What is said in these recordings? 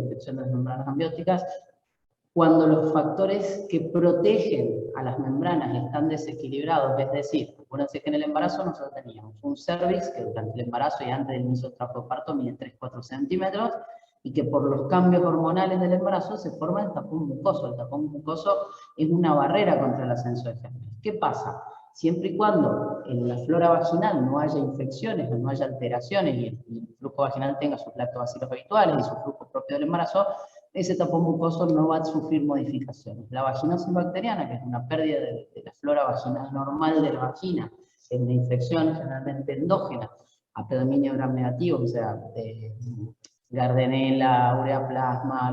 infección de las membranas amnióticas, cuando los factores que protegen a las membranas están desequilibrados, es decir, acuérdense que en el embarazo nosotros teníamos un cervix que durante el embarazo y antes del inicio del trabajo de parto mide 3-4 centímetros, y que por los cambios hormonales del embarazo se forma el tapón mucoso. El tapón mucoso es una barrera contra el ascenso de gérmenes. ¿Qué pasa? Siempre y cuando en la flora vaginal no haya infecciones o no haya alteraciones y el flujo vaginal tenga sus lactobacilos habituales y su flujo propio del embarazo, ese tapón mucoso no va a sufrir modificaciones. La vaginosis bacteriana, que es una pérdida de la flora vaginal normal de la vagina, es una infección generalmente endógena, a predominio gram negativo, o sea, Gardnerella, ureaplasma,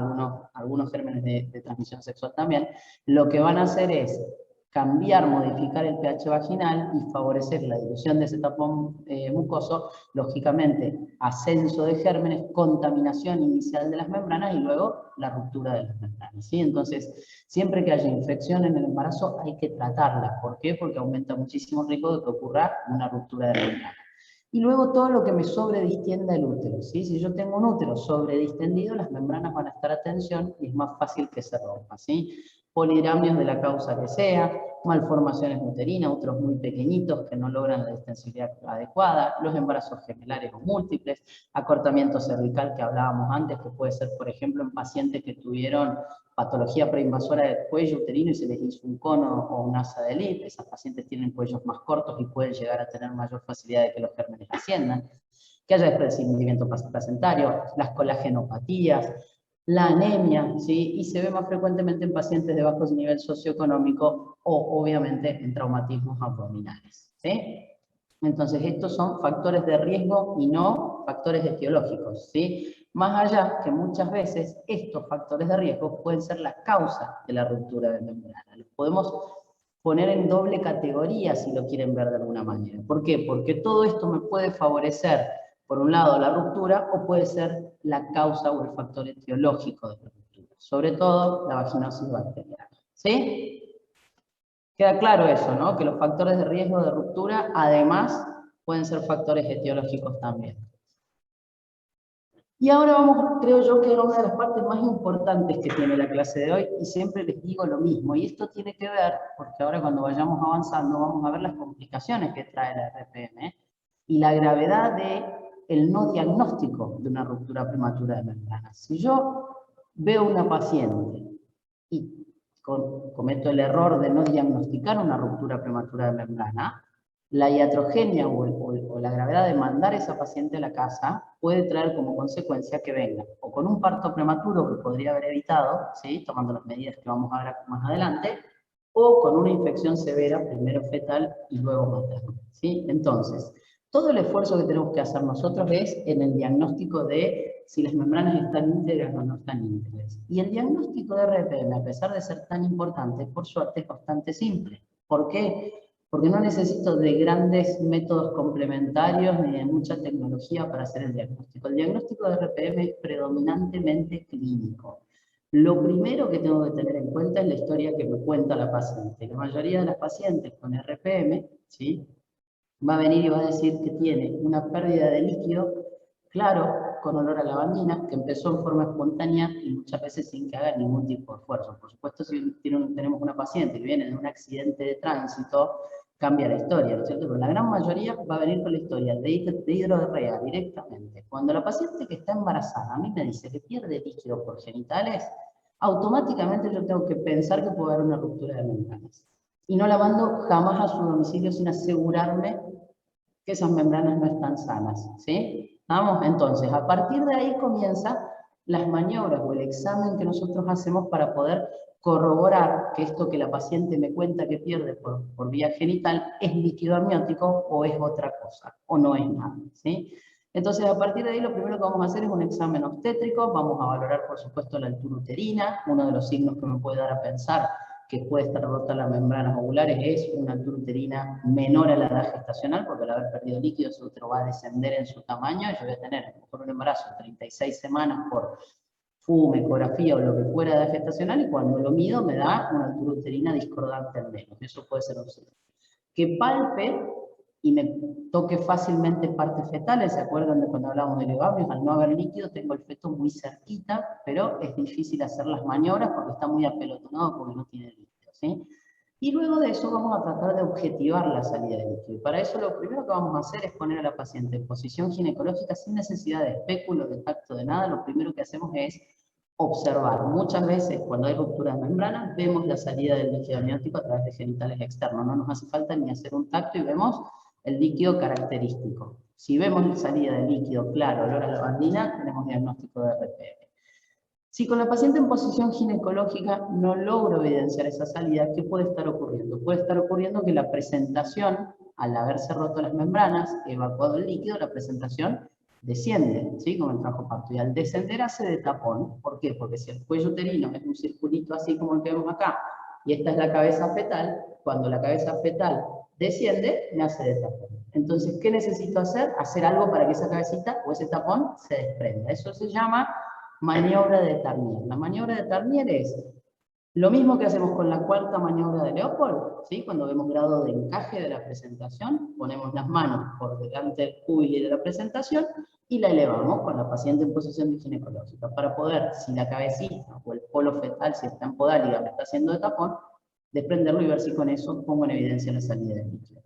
algunos gérmenes de transmisión sexual también, lo que van a hacer es cambiar, modificar el pH vaginal y favorecer la dilución de ese tapón mucoso, lógicamente ascenso de gérmenes, contaminación inicial de las membranas y luego la ruptura de las membranas, ¿sí? Entonces, siempre que haya infección en el embarazo hay que tratarla. ¿Por qué? Porque aumenta muchísimo el riesgo de que ocurra una ruptura de membrana. Y luego todo lo que me sobredistienda el útero, ¿sí? Si yo tengo un útero sobredistendido, las membranas van a estar a tensión y es más fácil que se rompa, ¿sí? Polidramios de la causa que sea, malformaciones uterinas, úteros muy pequeñitos que no logran la distensibilidad adecuada, los embarazos gemelares o múltiples, acortamiento cervical que hablábamos antes, que puede ser, por ejemplo, en pacientes que tuvieron patología preinvasora del cuello uterino y se les hizo un cono o un asa de Litt. Esas pacientes tienen cuellos más cortos y pueden llegar a tener mayor facilidad de que los gérmenes asciendan. Que haya desprendimiento placentario, las colagenopatías, la anemia, ¿sí? Y se ve más frecuentemente en pacientes de bajo nivel socioeconómico o obviamente en traumatismos abdominales, ¿sí? Entonces estos son factores de riesgo y no factores etiológicos, ¿sí? Más allá que muchas veces estos factores de riesgo pueden ser la causa de la ruptura de membrana. Los podemos poner en doble categoría si lo quieren ver de alguna manera. ¿Por qué? Porque todo esto me puede favorecer, por un lado, la ruptura, o puede ser la causa o el factor etiológico de la ruptura. Sobre todo, la vaginosis bacteriana. ¿Sí? Queda claro eso, ¿no? Que los factores de riesgo de ruptura, además, pueden ser factores etiológicos también. Y ahora vamos, creo yo, que es una de las partes más importantes que tiene la clase de hoy, y siempre les digo lo mismo, y esto tiene que ver, porque ahora cuando vayamos avanzando vamos a ver las complicaciones que trae la RPM, y la gravedad del no diagnóstico de una ruptura prematura de membrana. Si yo veo una paciente y cometo el error de no diagnosticar una ruptura prematura de membrana, la iatrogenia o la gravedad de mandar a esa paciente a la casa puede traer como consecuencia que venga o con un parto prematuro que podría haber evitado, ¿sí? Tomando las medidas que vamos a ver más adelante, o con una infección severa, primero fetal y luego materna, ¿sí? Entonces, todo el esfuerzo que tenemos que hacer nosotros es en el diagnóstico de si las membranas están íntegras o no están íntegras. Y el diagnóstico de RPM, a pesar de ser tan importante, por suerte es bastante simple. ¿Por qué? Porque no necesito de grandes métodos complementarios ni de mucha tecnología para hacer el diagnóstico. El diagnóstico de RPM es predominantemente clínico. Lo primero que tengo que tener en cuenta es la historia que me cuenta la paciente. La mayoría de las pacientes con RPM, ¿sí?, va a venir y va a decir que tiene una pérdida de líquido claro, con olor a lavandina, que empezó en forma espontánea y muchas veces sin que haga ningún tipo de esfuerzo. Por supuesto, si tenemos una paciente que viene de un accidente de tránsito, cambia la historia, ¿no es cierto? Pero la gran mayoría va a venir con la historia de hidrorrea directamente. Cuando la paciente que está embarazada a mí me dice que pierde líquido por genitales, automáticamente yo tengo que pensar que puede haber una ruptura de membranas. Y no la mando jamás a su domicilio sin asegurarme que esas membranas no están sanas, ¿sí? Vamos, entonces, a partir de ahí comienzan las maniobras o el examen que nosotros hacemos para poder corroborar que esto que la paciente me cuenta que pierde por vía genital es líquido amniótico o es otra cosa, o no es nada, ¿sí? Entonces, a partir de ahí, lo primero que vamos a hacer es un examen obstétrico, vamos a valorar, por supuesto, la altura uterina, uno de los signos que me puede dar a pensar que puede estar rota las membranas ovulares es una altura uterina menor a la edad gestacional, porque al haber perdido líquido, su útero va a descender en su tamaño, y yo voy a tener por un embarazo 36 semanas por FUM, ecografía o lo que fuera de edad gestacional, y cuando lo mido me da una altura uterina discordante al menos. Eso puede ser un signo. Que palpe y me toque fácilmente partes fetales, ¿se acuerdan de cuando hablamos de levabrios? Al no haber líquido tengo el feto muy cerquita, pero es difícil hacer las maniobras porque está muy apelotonado porque no tiene líquido, ¿sí? Y luego de eso vamos a tratar de objetivar la salida de líquido. Para eso lo primero que vamos a hacer es poner a la paciente en posición ginecológica sin necesidad de espéculo, de tacto, de nada. Lo primero que hacemos es observar. Muchas veces cuando hay ruptura de membrana vemos la salida del líquido amniótico a través de genitales externos. No nos hace falta ni hacer un tacto y vemos el líquido característico. Si vemos la salida de líquido claro, olor a lavandina, tenemos diagnóstico de RPM. Si con la paciente en posición ginecológica no logro evidenciar esa salida, ¿qué puede estar ocurriendo? Puede estar ocurriendo que la presentación, al haberse roto las membranas, evacuado el líquido, la presentación desciende, ¿sí? Como el trabajo parto. Y al descender hace de tapón. ¿Por qué? Porque si el cuello uterino es un circulito así como el que vemos acá, y esta es la cabeza fetal, cuando la cabeza fetal desciende, me hace de tapón. Entonces, ¿qué necesito hacer? Hacer algo para que esa cabecita o ese tapón se desprenda. Eso se llama maniobra de Tarnier. La maniobra de Tarnier es lo mismo que hacemos con la cuarta maniobra de Leopold, ¿sí? Cuando vemos grado de encaje de la presentación, ponemos las manos por delante del cubillo de la presentación y la elevamos con la paciente en posición ginecológica para poder, si la cabecita o el polo fetal, si está en podáliga, me está haciendo de tapón, desprenderlo y ver si con eso pongo en evidencia la salida del líquido.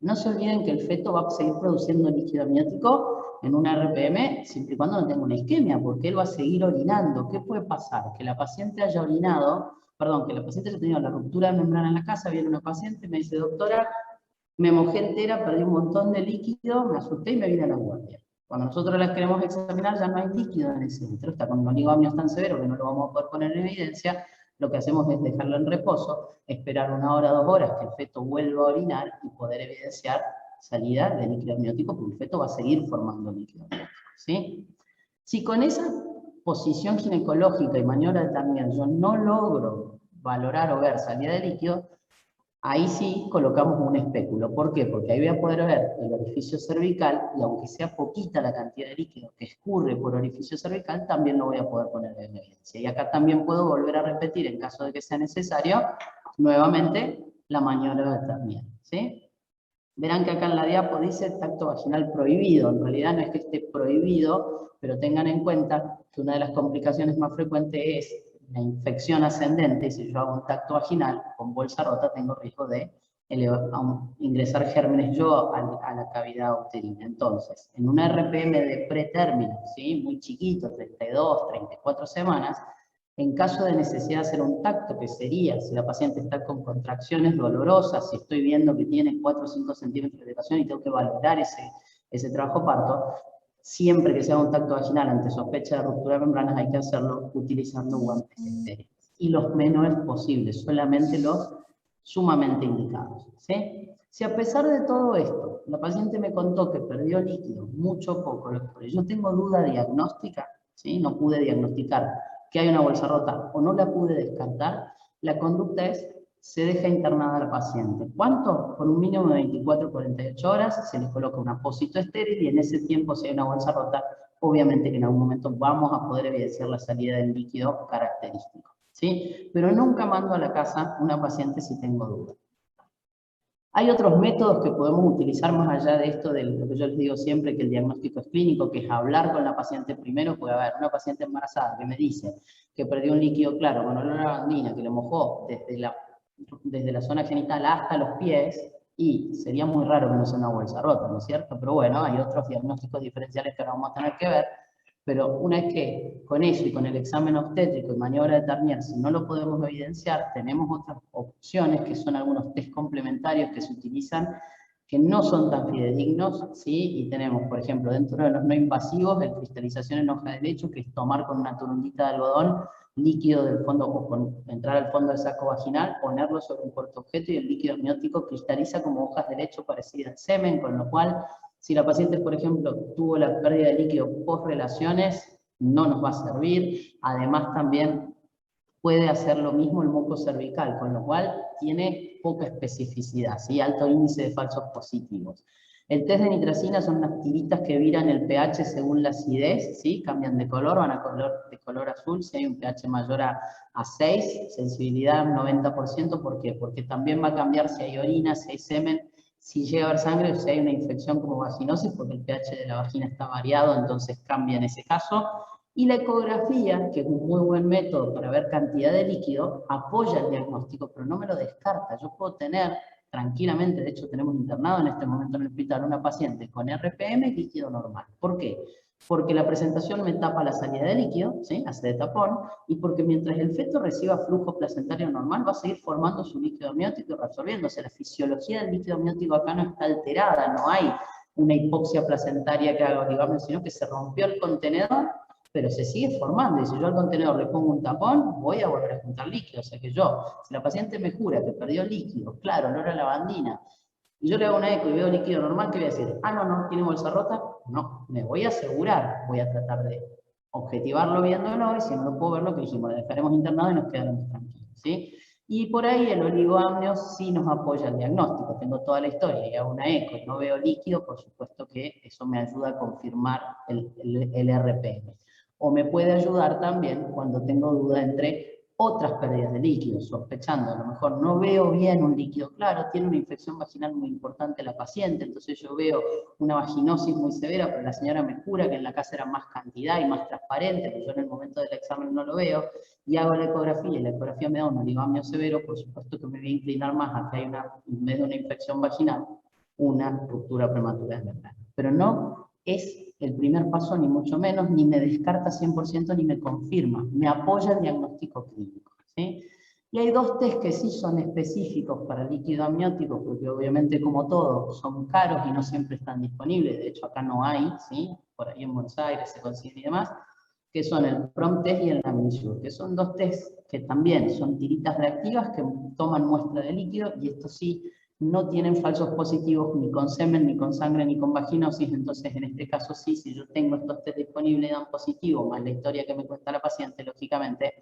No se olviden que el feto va a seguir produciendo líquido amniótico en una RPM siempre y cuando no tenga una isquemia, porque él va a seguir orinando. ¿Qué puede pasar? Que la paciente haya orinado, perdón, que la paciente haya tenido la ruptura de membrana en la casa, viene una paciente, me dice, doctora, me mojé entera, perdí un montón de líquido, me asusté y me vine a la guardia. Cuando nosotros las queremos examinar ya no hay líquido en ese útero, está con oligamios tan severos que no lo vamos a poder poner en evidencia. Lo que hacemos es dejarlo en reposo, esperar 1 hora, 2 horas que el feto vuelva a orinar y poder evidenciar salida de líquido amniótico, porque el feto va a seguir formando líquido amniótico, ¿sí? Si con esa posición ginecológica y maniobra de Tarnier yo no logro valorar o ver salida de líquido, ahí sí colocamos un espéculo. ¿Por qué? Porque ahí voy a poder ver el orificio cervical y aunque sea poquita la cantidad de líquido que escurre por orificio cervical, también lo voy a poder poner en evidencia. Y acá también puedo volver a repetir, en caso de que sea necesario, nuevamente la maniobra de Tarnier, ¿sí? Verán que acá en la diapo dice tacto vaginal prohibido. En realidad no es que esté prohibido, pero tengan en cuenta que una de las complicaciones más frecuentes es la infección ascendente, y si yo hago un tacto vaginal con bolsa rota, tengo riesgo de ingresar gérmenes yo a la cavidad uterina. Entonces, en una RPM de pretérmino, ¿sí? Muy chiquito, 32, 34 semanas, en caso de necesidad de hacer un tacto, que sería si la paciente está con contracciones dolorosas, si estoy viendo que tiene 4 o 5 centímetros de dilatación y tengo que valorar ese trabajo parto, siempre que sea un tacto vaginal ante sospecha de ruptura de membranas hay que hacerlo utilizando guantes estériles. Y los menores posibles, solamente los sumamente indicados, ¿sí? Si a pesar de todo esto, la paciente me contó que perdió líquido, mucho o poco, yo tengo duda diagnóstica, ¿sí? No pude diagnosticar que hay una bolsa rota o no la pude descartar, la conducta es, se deja internada al paciente. ¿Cuánto? Por un mínimo de 24 a 48 horas, se le coloca un apósito estéril y en ese tiempo, si hay una bolsa rota, obviamente que en algún momento vamos a poder evidenciar la salida del líquido característico, ¿sí? Pero nunca mando a la casa una paciente si tengo duda. Hay otros métodos que podemos utilizar más allá de esto, de lo que yo les digo siempre, que el diagnóstico es clínico, que es hablar con la paciente primero. Puede haber una paciente embarazada que me dice que perdió un líquido claro con olor a lavandina, que lo mojó desde la zona genital hasta los pies, y sería muy raro que no sea una bolsa rota, ¿no es cierto? Pero bueno, hay otros diagnósticos diferenciales que ahora vamos a tener que ver. Pero una vez que con eso y con el examen obstétrico y maniobra de Tarnier, si no lo podemos evidenciar, tenemos otras opciones que son algunos test complementarios que se utilizan que no son tan fidedignos, ¿sí? Y tenemos, por ejemplo, dentro de los no invasivos, la cristalización en hoja de lecho, que es tomar con una turundita de algodón líquido del fondo, o entrar al fondo del saco vaginal, ponerlo sobre un portaobjeto y el líquido amniótico cristaliza como hojas de lecho parecidas al semen, con lo cual si la paciente, por ejemplo, tuvo la pérdida de líquido post-relaciones, no nos va a servir. Además, también puede hacer lo mismo el muco cervical, con lo cual tiene poca especificidad, ¿sí? Alto índice de falsos positivos. El test de nitracina son unas tiritas que viran el pH según la acidez, ¿sí? Cambian de color, van a de color azul si hay un pH mayor a 6, sensibilidad 90%, ¿por qué? Porque también va a cambiar si hay orina, si hay semen, Si llega a haber sangre, o si hay una infección como vaginosis, porque el pH de la vagina está variado, entonces cambia en ese caso. Y la ecografía, que es un muy buen método para ver cantidad de líquido, apoya el diagnóstico, pero no me lo descarta. Yo puedo tener tranquilamente, de hecho tenemos internado en este momento en el hospital una paciente con RPM y líquido normal. ¿Por qué? Porque la presentación me tapa la salida de líquido, ¿sí? Hace de tapón, y porque mientras el feto reciba flujo placentario normal, va a seguir formando su líquido amniótico y reabsorbiéndose. La fisiología del líquido amniótico acá no está alterada, no hay una hipoxia placentaria que haga oligoamnios, sino que se rompió el contenedor, pero se sigue formando, y si yo al contenedor le pongo un tapón, voy a volver a juntar líquido. O sea que yo, si la paciente me jura que perdió líquido, claro, olor a lavandina, y yo le hago una eco y veo líquido normal, ¿qué voy a decir? Ah, no, no, ¿tiene bolsa rota? No, me voy a asegurar, voy a tratar de objetivarlo viéndolo, y si no lo puedo ver, lo que dijimos, lo dejaremos internado y nos quedaremos tranquilos, ¿sí? Y por ahí el oligoamnios sí nos apoya el diagnóstico. Tengo toda la historia y hago una eco y no veo líquido, por supuesto que eso me ayuda a confirmar el RPM. O me puede ayudar también cuando tengo duda entre otras pérdidas de líquido, sospechando, a lo mejor no veo bien un líquido claro, tiene una infección vaginal muy importante la paciente, entonces yo veo una vaginosis muy severa, pero la señora me jura que en la casa era más cantidad y más transparente, pero yo en el momento del examen no lo veo, y hago la ecografía, y la ecografía me da un oligoamnio severo, por supuesto que me voy a inclinar más a que hay en vez de una infección vaginal, una ruptura prematura de membrana. Pero no es el primer paso, ni mucho menos, ni me descarta 100%, ni me confirma, me apoya el diagnóstico clínico, ¿sí? Y hay dos test que sí son específicos para líquido amniótico, porque obviamente como todo son caros y no siempre están disponibles, de hecho acá no hay, ¿sí? Por ahí en Buenos Aires se consiguen y demás, que son el PROM test y el NAMISUR, que son dos tests que también son tiritas reactivas que toman muestra de líquido, y esto sí, no tienen falsos positivos ni con semen, ni con sangre, ni con vaginosis. Entonces en este caso sí, si yo tengo estos test disponibles y dan positivo, más la historia que me cuenta la paciente, lógicamente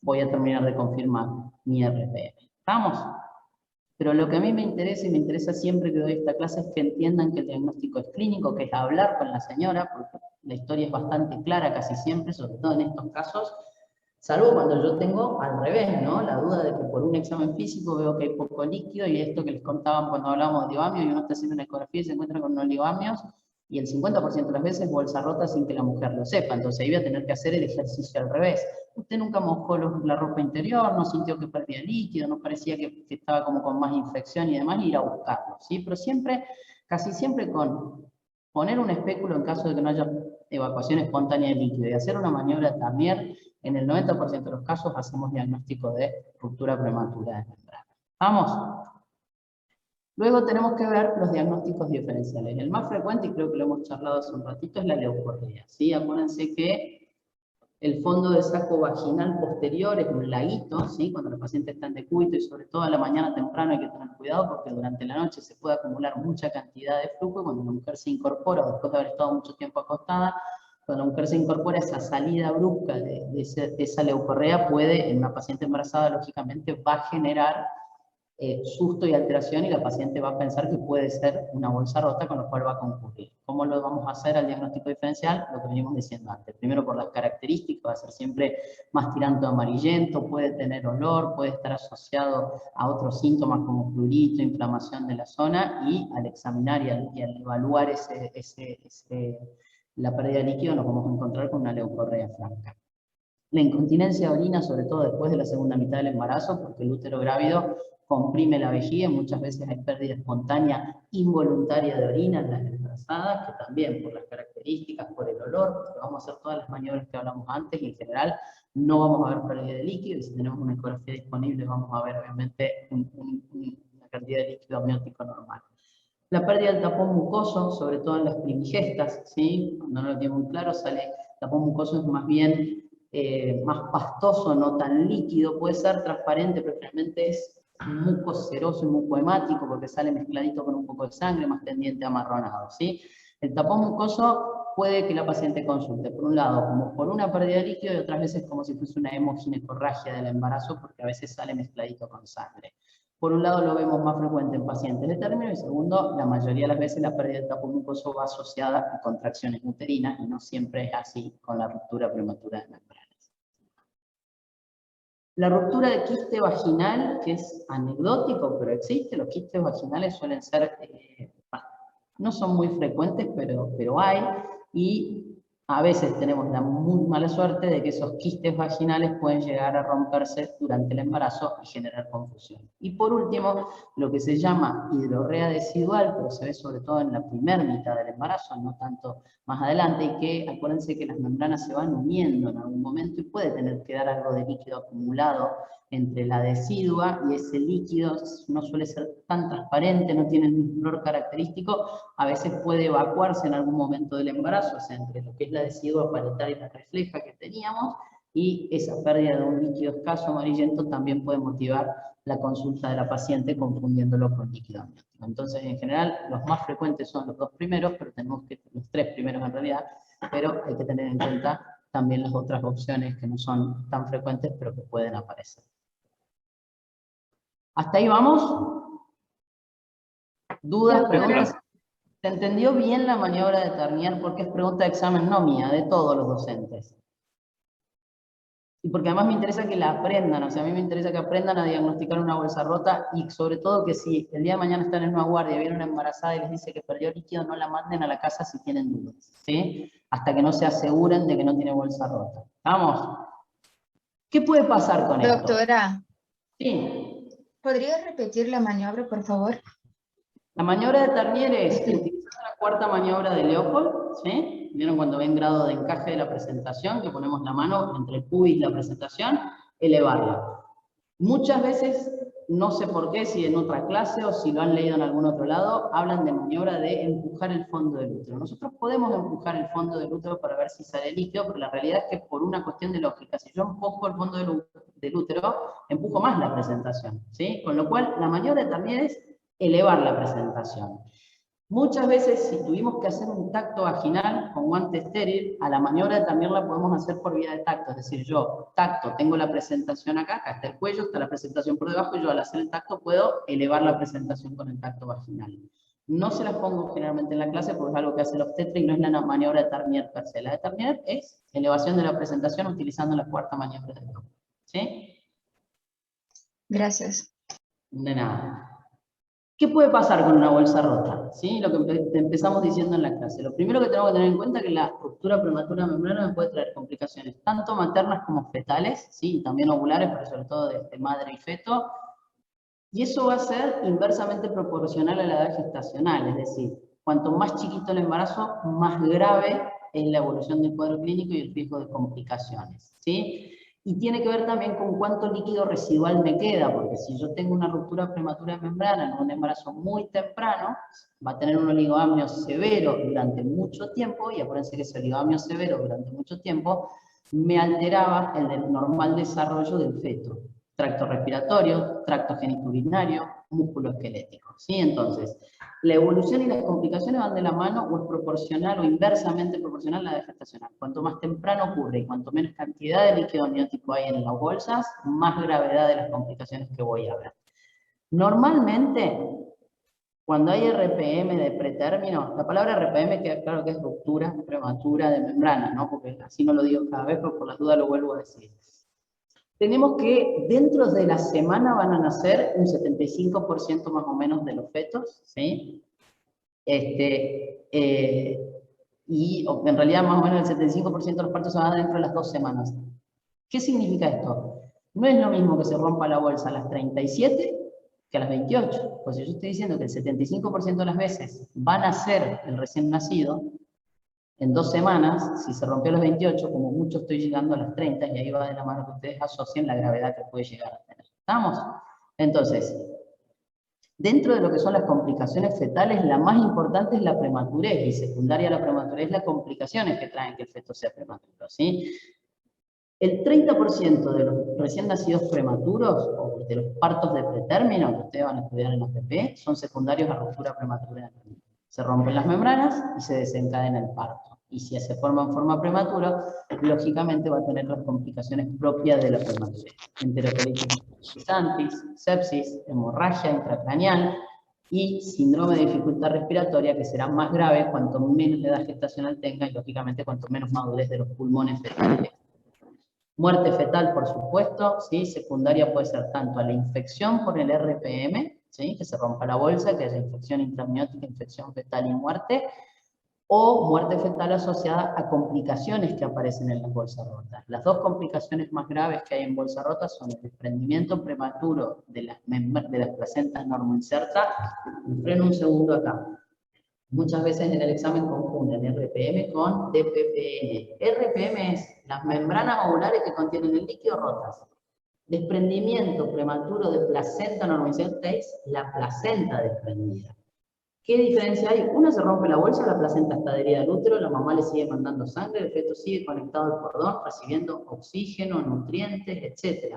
voy a terminar de confirmar mi RPM. ¿Estamos? Pero lo que a mí me interesa, y me interesa siempre que doy esta clase, es que entiendan que el diagnóstico es clínico, que es hablar con la señora, porque la historia es bastante clara casi siempre, sobre todo en estos casos, salvo cuando yo tengo al revés, ¿no? La duda de que por un examen físico veo que hay poco líquido, y esto que les contaban cuando hablábamos de oligoamnios, y uno está haciendo una ecografía y se encuentra con oligoamnios, y el 50% de las veces bolsa rota sin que la mujer lo sepa. Entonces ahí voy a tener que hacer el ejercicio al revés. Usted nunca mojó la ropa interior, no sintió que perdía líquido, no parecía que estaba como con más infección y demás, y ir a buscarlo, ¿sí? Pero siempre, casi siempre con poner un espéculo en caso de que no haya evacuación espontánea de líquido, y hacer una maniobra Tamier, en el 90% de los casos hacemos diagnóstico de ruptura prematura de membrana. ¿Vamos? Luego tenemos que ver los diagnósticos diferenciales. El más frecuente, y creo que lo hemos charlado hace un ratito, es la leucorrea, ¿sí? Acuérdense que el fondo de saco vaginal posterior es un laguito, ¿sí? Cuando los pacientes están de decúbito, y sobre todo a la mañana temprano hay que tener cuidado, porque durante la noche se puede acumular mucha cantidad de flujo, y cuando una mujer se incorpora, o después de haber estado mucho tiempo acostada, cuando la mujer se incorpora, esa salida brusca de esa leucorrea puede, en una paciente embarazada, lógicamente va a generar susto y alteración, y la paciente va a pensar que puede ser una bolsa rota, con lo cual va a concurrir. ¿Cómo lo vamos a hacer al diagnóstico diferencial? Lo que venimos diciendo antes. Primero, por las características, va a ser siempre más tirando a amarillento, puede tener olor, puede estar asociado a otros síntomas como prurito, inflamación de la zona, y al examinar y al evaluar la pérdida de líquido, nos vamos a encontrar con una leucorrea franca. La incontinencia de orina, sobre todo después de la segunda mitad del embarazo, porque el útero grávido comprime la vejiga, muchas veces hay pérdida espontánea involuntaria de orina en las embarazadas, que también por las características, por el olor, porque vamos a hacer todas las maniobras que hablamos antes, y en general no vamos a ver pérdida de líquido, y si tenemos una ecografía disponible vamos a ver obviamente una cantidad de líquido amniótico normal. La pérdida del tapón mucoso, sobre todo en las primigestas, ¿sí? Cuando no lo tiene muy claro, sale tapón mucoso, es más bien más pastoso, no tan líquido, puede ser transparente, pero realmente es muco ceroso y muco hemático, porque sale mezcladito con un poco de sangre, más tendiente a amarronado, ¿sí? El tapón mucoso puede que la paciente consulte, por un lado, como por una pérdida de líquido, y otras veces como si fuese una hemoginecorragia del embarazo, porque a veces sale mezcladito con sangre. Por un lado lo vemos más frecuente en pacientes de término, y segundo, la mayoría de las veces la pérdida del tapón mucoso va asociada a contracciones uterinas, y no siempre es así con la ruptura prematura de membranas. La ruptura de quiste vaginal, que es anecdótico, pero existe, los quistes vaginales suelen ser, no son muy frecuentes, pero hay, y a veces tenemos la muy mala suerte de que esos quistes vaginales pueden llegar a romperse durante el embarazo y generar confusión. Y por último, lo que se llama hidrorrea decidual, pero se ve sobre todo en la primera mitad del embarazo, no tanto más adelante, y que acuérdense que las membranas se van uniendo en algún momento y puede tener que dar algo de líquido acumulado entre la decidua y ese líquido no suele ser tan transparente, no tiene un color característico, a veces puede evacuarse en algún momento del embarazo, o sea, entre lo que es la decidua parietal y la refleja que teníamos, y esa pérdida de un líquido escaso amarillento también puede motivar la consulta de la paciente confundiéndolo con líquido amniótico. Entonces, en general, los más frecuentes son los dos primeros, pero tenemos que, los tres primeros en realidad, pero hay que tener en cuenta también las otras opciones que no son tan frecuentes, pero que pueden aparecer. ¿Hasta ahí vamos? ¿Dudas, preguntas? ¿Se entendió bien la maniobra de Tarnier? Porque es pregunta de examen no mía, de todos los docentes. Y porque además me interesa que la aprendan, o sea, a mí me interesa que aprendan a diagnosticar una bolsa rota y sobre todo que si el día de mañana están en una guardia y viene una embarazada y les dice que perdió líquido, no la manden a la casa si tienen dudas, ¿sí? Hasta que no se aseguren de que no tiene bolsa rota. ¿Vamos? ¿Qué puede pasar con esto? Doctora, Sí. ¿podría repetir la maniobra, por favor? La maniobra de Tarnier es, utilizando la cuarta maniobra de Leopold, ¿sí? ¿Vieron cuando ven grado de encaje de la presentación? Que ponemos la mano entre el pubis y la presentación, elevarla. Muchas veces, no sé por qué, si en otra clase o si lo han leído en algún otro lado, hablan de maniobra de empujar el fondo del útero. Nosotros podemos empujar el fondo del útero para ver si sale líquido, pero la realidad es que por una cuestión de lógica, si yo empujo el fondo del útero, empujo más la presentación, ¿sí? Con lo cual, la maniobra también es elevar la presentación. Muchas veces, si tuvimos que hacer un tacto vaginal con guante estéril, a la maniobra también la podemos hacer por vía de tacto. Es decir, yo tacto, tengo la presentación acá, acá está el cuello, está la presentación por debajo, y yo al hacer el tacto puedo elevar la presentación con el tacto vaginal. No se las pongo generalmente en la clase porque es algo que hace el obstetra y no es la maniobra de Tarnier per se. La de Tarnier es elevación de la presentación utilizando la cuarta maniobra del grupo. ¿Sí? Gracias. De nada. ¿Qué puede pasar con una bolsa rota? ¿Sí? Lo que empezamos diciendo en la clase. Lo primero que tenemos que tener en cuenta es que la ruptura prematura de membrana puede traer complicaciones tanto maternas como fetales, ¿sí? Y también ovulares, pero sobre todo de madre y feto. Y eso va a ser inversamente proporcional a la edad gestacional, es decir, cuanto más chiquito el embarazo, más grave es la evolución del cuadro clínico y el riesgo de complicaciones, ¿sí? Y tiene que ver también con cuánto líquido residual me queda, porque si yo tengo una ruptura prematura de membrana en un embarazo muy temprano, va a tener un oligoamnio severo durante mucho tiempo, y acuérdense que ese oligoamnio severo durante mucho tiempo me alteraba el normal desarrollo del feto. Tracto respiratorio, tracto genitourinario, músculo esquelético, ¿sí? Entonces, la evolución y las complicaciones van de la mano o es proporcional o inversamente proporcional a la edad gestacional. Cuanto más temprano ocurre y cuanto menos cantidad de líquido amniótico hay en las bolsas, más gravedad de las complicaciones que voy a ver. Normalmente, cuando hay RPM de pretérmino, la palabra RPM queda claro que es ruptura prematura de membrana, ¿no? Porque así no lo digo cada vez, pero por las dudas lo vuelvo a decir. Tenemos que dentro de la semana van a nacer un 75% más o menos de los fetos, ¿sí? Y en realidad más o menos el 75% de los partos se van a dar dentro de las 2 semanas. ¿Qué significa esto? No es lo mismo que se rompa la bolsa a las 37 que a las 28. Pues si yo estoy diciendo que el 75% de las veces van a ser el recién nacido, en 2 semanas, si se rompió a los 28, como mucho estoy llegando a las 30, y ahí va de la mano que ustedes asocien la gravedad que puede llegar a tener. ¿Estamos? Entonces, dentro de lo que son las complicaciones fetales, la más importante es la prematurez, y secundaria a la prematurez las complicaciones que traen que el feto sea prematuro, ¿sí? El 30% de los recién nacidos prematuros, o de los partos de pretérmino, que ustedes van a estudiar en la PP, son secundarios a ruptura prematura. Se rompen las membranas y se desencadena el parto. Y si se forma en forma prematura, lógicamente va a tener las complicaciones propias de la prematurez. Enterocolitis antis, sepsis, hemorragia intracraneal y síndrome de dificultad respiratoria, que será más grave cuanto menos edad gestacional tenga y lógicamente cuanto menos madurez de los pulmones fetales. Muerte fetal, por supuesto, ¿sí? Secundaria puede ser tanto a la infección por el RPM, ¿sí? Que se rompa la bolsa, que haya infección intramniótica, infección fetal y muerte, o muerte fetal asociada a complicaciones que aparecen en las bolsas rotas. Las dos complicaciones más graves que hay en bolsa rota son el desprendimiento prematuro de las placentas normoinsertas. Me freno un segundo acá. Muchas veces en el examen confunden RPM con DPPN. RPM es las membranas ovulares que contienen el líquido rotas. Desprendimiento prematuro de placenta normoinserta es la placenta desprendida. ¿Qué diferencia hay? Una se rompe la bolsa, la placenta está adherida al útero, la mamá le sigue mandando sangre, el feto sigue conectado al cordón, recibiendo oxígeno, nutrientes, etc.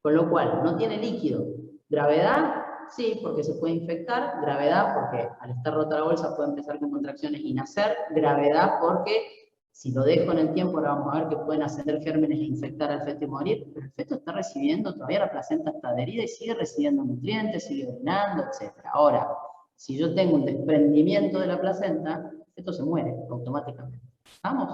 Con lo cual, no tiene líquido. Gravedad, sí, porque se puede infectar. Gravedad, porque al estar rota la bolsa puede empezar con contracciones y nacer. Gravedad, porque si lo dejo en el tiempo, ahora vamos a ver que pueden ascender gérmenes e infectar al feto y morir, pero el feto está recibiendo, todavía la placenta está adherida y sigue recibiendo nutrientes, sigue orinando, etc. Ahora, si yo tengo un desprendimiento de la placenta, el feto se muere automáticamente. ¿Estamos?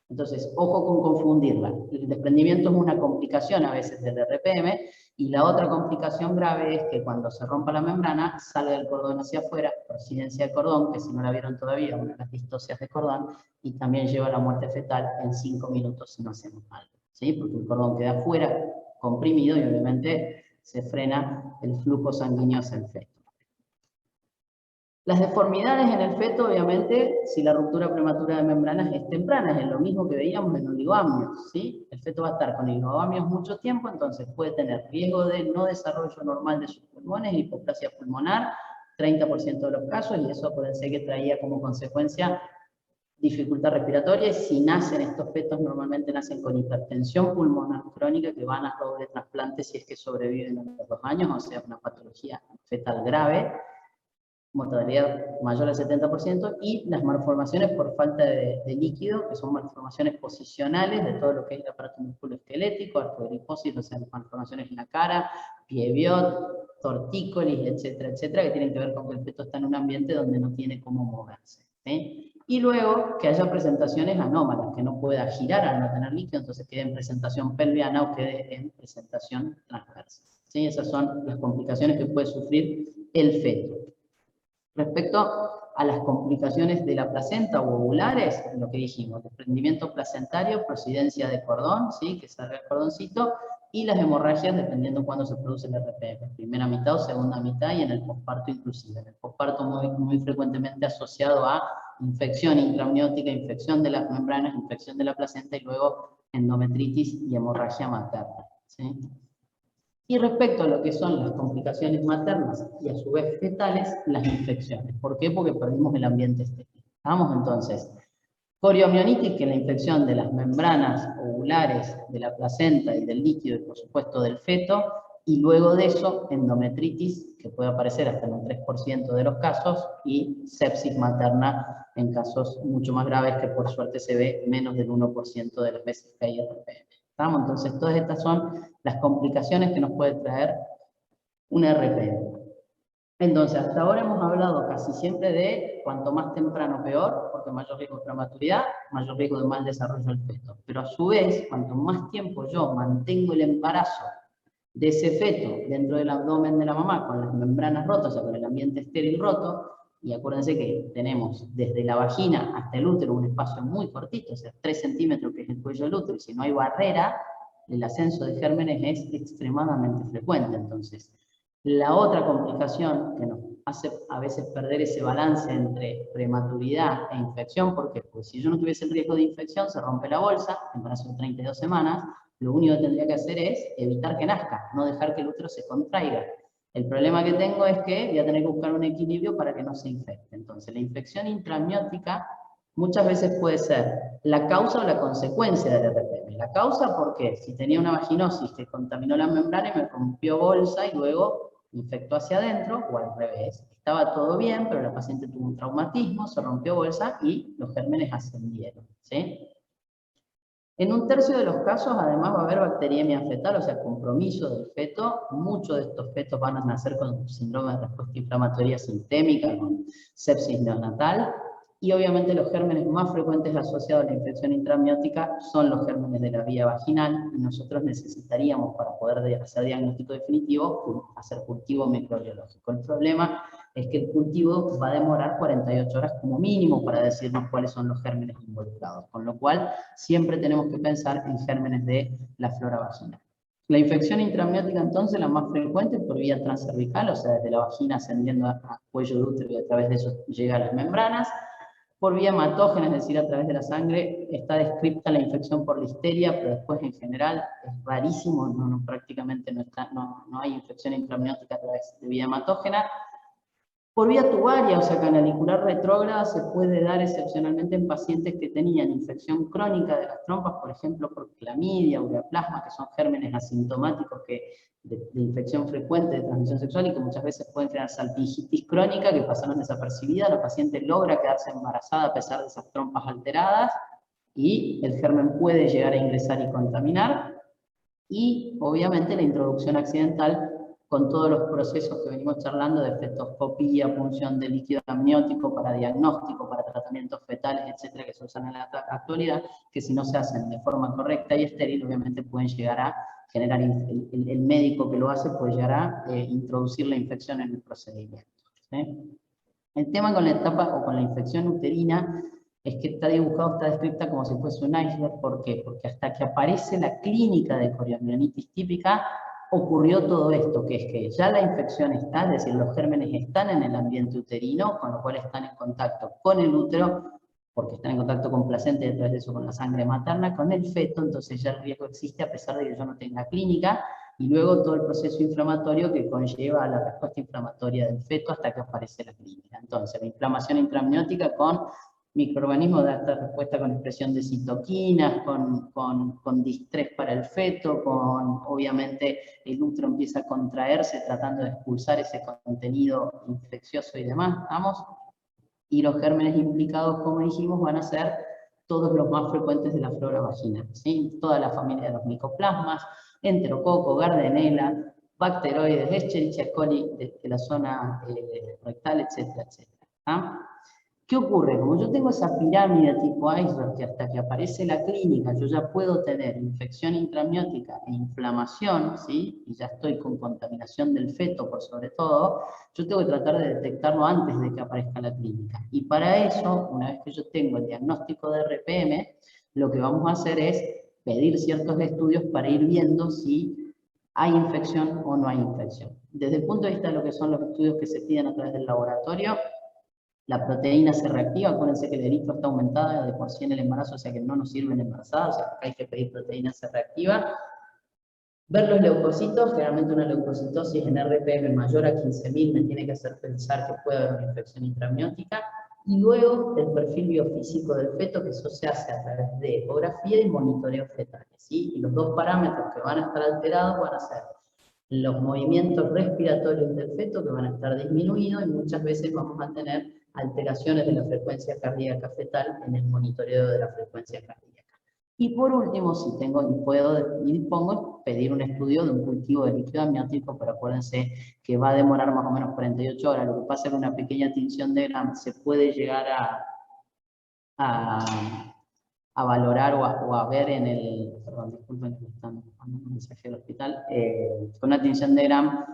Entonces, ojo con confundirla. El desprendimiento es una complicación a veces del RPM, y la otra complicación grave es que cuando se rompa la membrana, sale del cordón hacia afuera, prosidencia de cordón, que si no la vieron todavía, una de las distocias de cordón, y también lleva a la muerte fetal en 5 minutos si no hacemos algo, ¿sí? Porque el cordón queda afuera, comprimido, y obviamente se frena el flujo sanguíneo hacia el feto. Las deformidades en el feto, obviamente, si la ruptura prematura de membranas es temprana, es lo mismo que veíamos en oligóamios, ¿sí? El feto va a estar con oligóamios mucho tiempo, entonces puede tener riesgo de no desarrollo normal de sus pulmones, hipoplasia pulmonar, 30% de los casos, y eso puede ser que traía como consecuencia dificultad respiratoria, y si nacen estos fetos, normalmente nacen con hipertensión pulmonar crónica, que van a doble trasplante si es que sobreviven a los 2 años, o sea, una patología fetal grave, mortalidad mayor al 70%, y las malformaciones por falta de líquido, que son malformaciones posicionales de todo lo que es el aparato musculoesquelético, artrogriposis, o sea, malformaciones en la cara, pieviot, tortícolis, etcétera, etcétera, que tienen que ver con que el feto está en un ambiente donde no tiene cómo moverse, ¿sí? Y luego que haya presentaciones anómalas, que no pueda girar al no tener líquido, entonces quede en presentación pelviana o quede en presentación transversa, ¿sí? Esas son las complicaciones que puede sufrir el feto. Respecto a las complicaciones de la placenta o ovulares, lo que dijimos, desprendimiento placentario, prosidencia de cordón, ¿sí? Que salga el cordoncito, y las hemorragias dependiendo cuándo se produce el RPM, primera mitad o segunda mitad, y en el posparto inclusive. En el posparto muy frecuentemente asociado a infección intramniótica, infección de las membranas, infección de la placenta, y luego endometritis y hemorragia materna, ¿sí? Y respecto a lo que son las complicaciones maternas y a su vez fetales, las infecciones. ¿Por qué? Porque perdimos el ambiente estéril. Vamos entonces. Coriomionitis, que es la infección de las membranas ovulares, de la placenta y del líquido, y por supuesto del feto, y luego de eso, endometritis, que puede aparecer hasta en un 3% de los casos, y sepsis materna en casos mucho más graves, que por suerte se ve menos del 1% de las veces que hay RPM. ¿Estamos? Entonces, todas estas son las complicaciones que nos puede traer un RPM. Entonces, hasta ahora hemos hablado casi siempre de cuanto más temprano peor, porque mayor riesgo de prematuridad, mayor riesgo de mal desarrollo del feto. Pero a su vez, cuanto más tiempo yo mantengo el embarazo de ese feto dentro del abdomen de la mamá, con las membranas rotas, o sea, con el ambiente estéril roto, y acuérdense que tenemos desde la vagina hasta el útero un espacio muy cortito, o sea, 3 centímetros, que es el cuello del útero, y si no hay barrera, el ascenso de gérmenes es extremadamente frecuente. Entonces, la otra complicación que nos hace a veces perder ese balance entre prematuridad e infección, ¿por qué? Pues si yo no tuviese el riesgo de infección, se rompe la bolsa, embarazo de 32 semanas, lo único que tendría que hacer es evitar que nazca, no dejar que el útero se contraiga. El problema que tengo es que voy a tener que buscar un equilibrio para que no se infecte. Entonces, la infección intramniótica muchas veces puede ser la causa o la consecuencia del RPM. La causa, ¿por qué? Si tenía una vaginosis que contaminó la membrana y me rompió bolsa y luego infectó hacia adentro, o al revés. Estaba todo bien, pero la paciente tuvo un traumatismo, se rompió bolsa y los gérmenes ascendieron, ¿sí? En un tercio de los casos, además, va a haber bacteriemia fetal, o sea, compromiso del feto. Muchos de estos fetos van a nacer con síndrome de respuesta inflamatoria sistémica, con sepsis neonatal. Y obviamente los gérmenes más frecuentes asociados a la infección intraamniótica son los gérmenes de la vía vaginal, y nosotros necesitaríamos, para poder hacer diagnóstico definitivo, hacer cultivo microbiológico. El problema es que el cultivo va a demorar 48 horas como mínimo para decirnos cuáles son los gérmenes involucrados, con lo cual siempre tenemos que pensar en gérmenes de la flora vaginal. La infección intraamniótica, entonces, la más frecuente por vía transcervical, o sea, desde la vagina ascendiendo a cuello de útero y a través de eso llega a las membranas. Por vía hematógena, es decir, a través de la sangre, está descrita la infección por listeria, pero después en general es rarísimo, prácticamente no hay infección intraamniótica a través de vía hematógena. Por vía tubaria, o sea, canalicular retrógrada, se puede dar excepcionalmente en pacientes que tenían infección crónica de las trompas, por ejemplo, por clamidia, ureaplasma, que son gérmenes asintomáticos de infección frecuente de transmisión sexual y que muchas veces pueden generar salpingitis crónica que pasaron desapercibida. La paciente logra quedarse embarazada a pesar de esas trompas alteradas y el germen puede llegar a ingresar y contaminar. Y obviamente la introducción accidental con todos los procesos que venimos charlando de fetoscopía, punción de líquido amniótico para diagnóstico, para tratamientos fetales, etcétera, que se usan en la actualidad, que si no se hacen de forma correcta y estéril, obviamente pueden llegar a generar, el médico que lo hace puede llegar a introducir la infección en el procedimiento, ¿sí? El tema con la etapa o con la infección uterina es que está dibujado, está descrita como si fuese un iceberg. ¿Por qué? Porque hasta que aparece la clínica de coriamnionitis típica, ocurrió todo esto, que es que ya la infección está, es decir, los gérmenes están en el ambiente uterino, con lo cual están en contacto con el útero, porque están en contacto con placenta y a través de eso con la sangre materna, con el feto, entonces ya el riesgo existe a pesar de que yo no tenga clínica, y luego todo el proceso inflamatorio que conlleva a la respuesta inflamatoria del feto hasta que aparece la clínica. Entonces, la inflamación intraamniótica con microorganismos da esta respuesta con expresión de citoquinas, con distrés para el feto, obviamente el útero empieza a contraerse tratando de expulsar ese contenido infeccioso y demás, ¿vamos? Y los gérmenes implicados, como dijimos, van a ser todos los más frecuentes de la flora vaginal, ¿sí? Toda la familia de los micoplasmas, enterococo, gardnerella, bacteroides, Escherichia coli de la zona rectal, etcétera, etcétera. ¿Ah? ¿Qué ocurre? Como yo tengo esa pirámide tipo iceberg, que hasta que aparece la clínica yo ya puedo tener infección intraamniótica e inflamación, ¿sí? Y ya estoy con contaminación del feto por sobre todo, yo tengo que tratar de detectarlo antes de que aparezca la clínica. Y para eso, una vez que yo tengo el diagnóstico de RPM, lo que vamos a hacer es pedir ciertos estudios para ir viendo si hay infección o no hay infección. Desde el punto de vista de lo que son los estudios que se piden a través del laboratorio, la proteína se reactiva. Acuérdense que el eritro está aumentada de por sí en el embarazo, o sea que no nos sirven embarazadas, o sea que hay que pedir proteína se reactiva. Ver los leucocitos, generalmente una leucocitosis en RPM mayor a 15.000 me tiene que hacer pensar que puede haber una infección intraamniótica. Y luego el perfil biofísico del feto, que eso se hace a través de ecografía y monitoreo fetal, ¿sí? Y los dos parámetros que van a estar alterados van a ser los movimientos respiratorios del feto, que van a estar disminuidos, y muchas veces vamos a tener alteraciones de la frecuencia cardíaca fetal en el monitoreo de la frecuencia cardíaca. Y por último, si tengo y puedo y dispongo, pedir un estudio de un cultivo de líquido amniótico, pero acuérdense que va a demorar más o menos 48 horas. Lo que pasa es que una pequeña tinción de Gram se puede llegar a valorar o a ver en el, perdón, disculpen que me están mandando un mensaje del hospital, con una tinción de Gram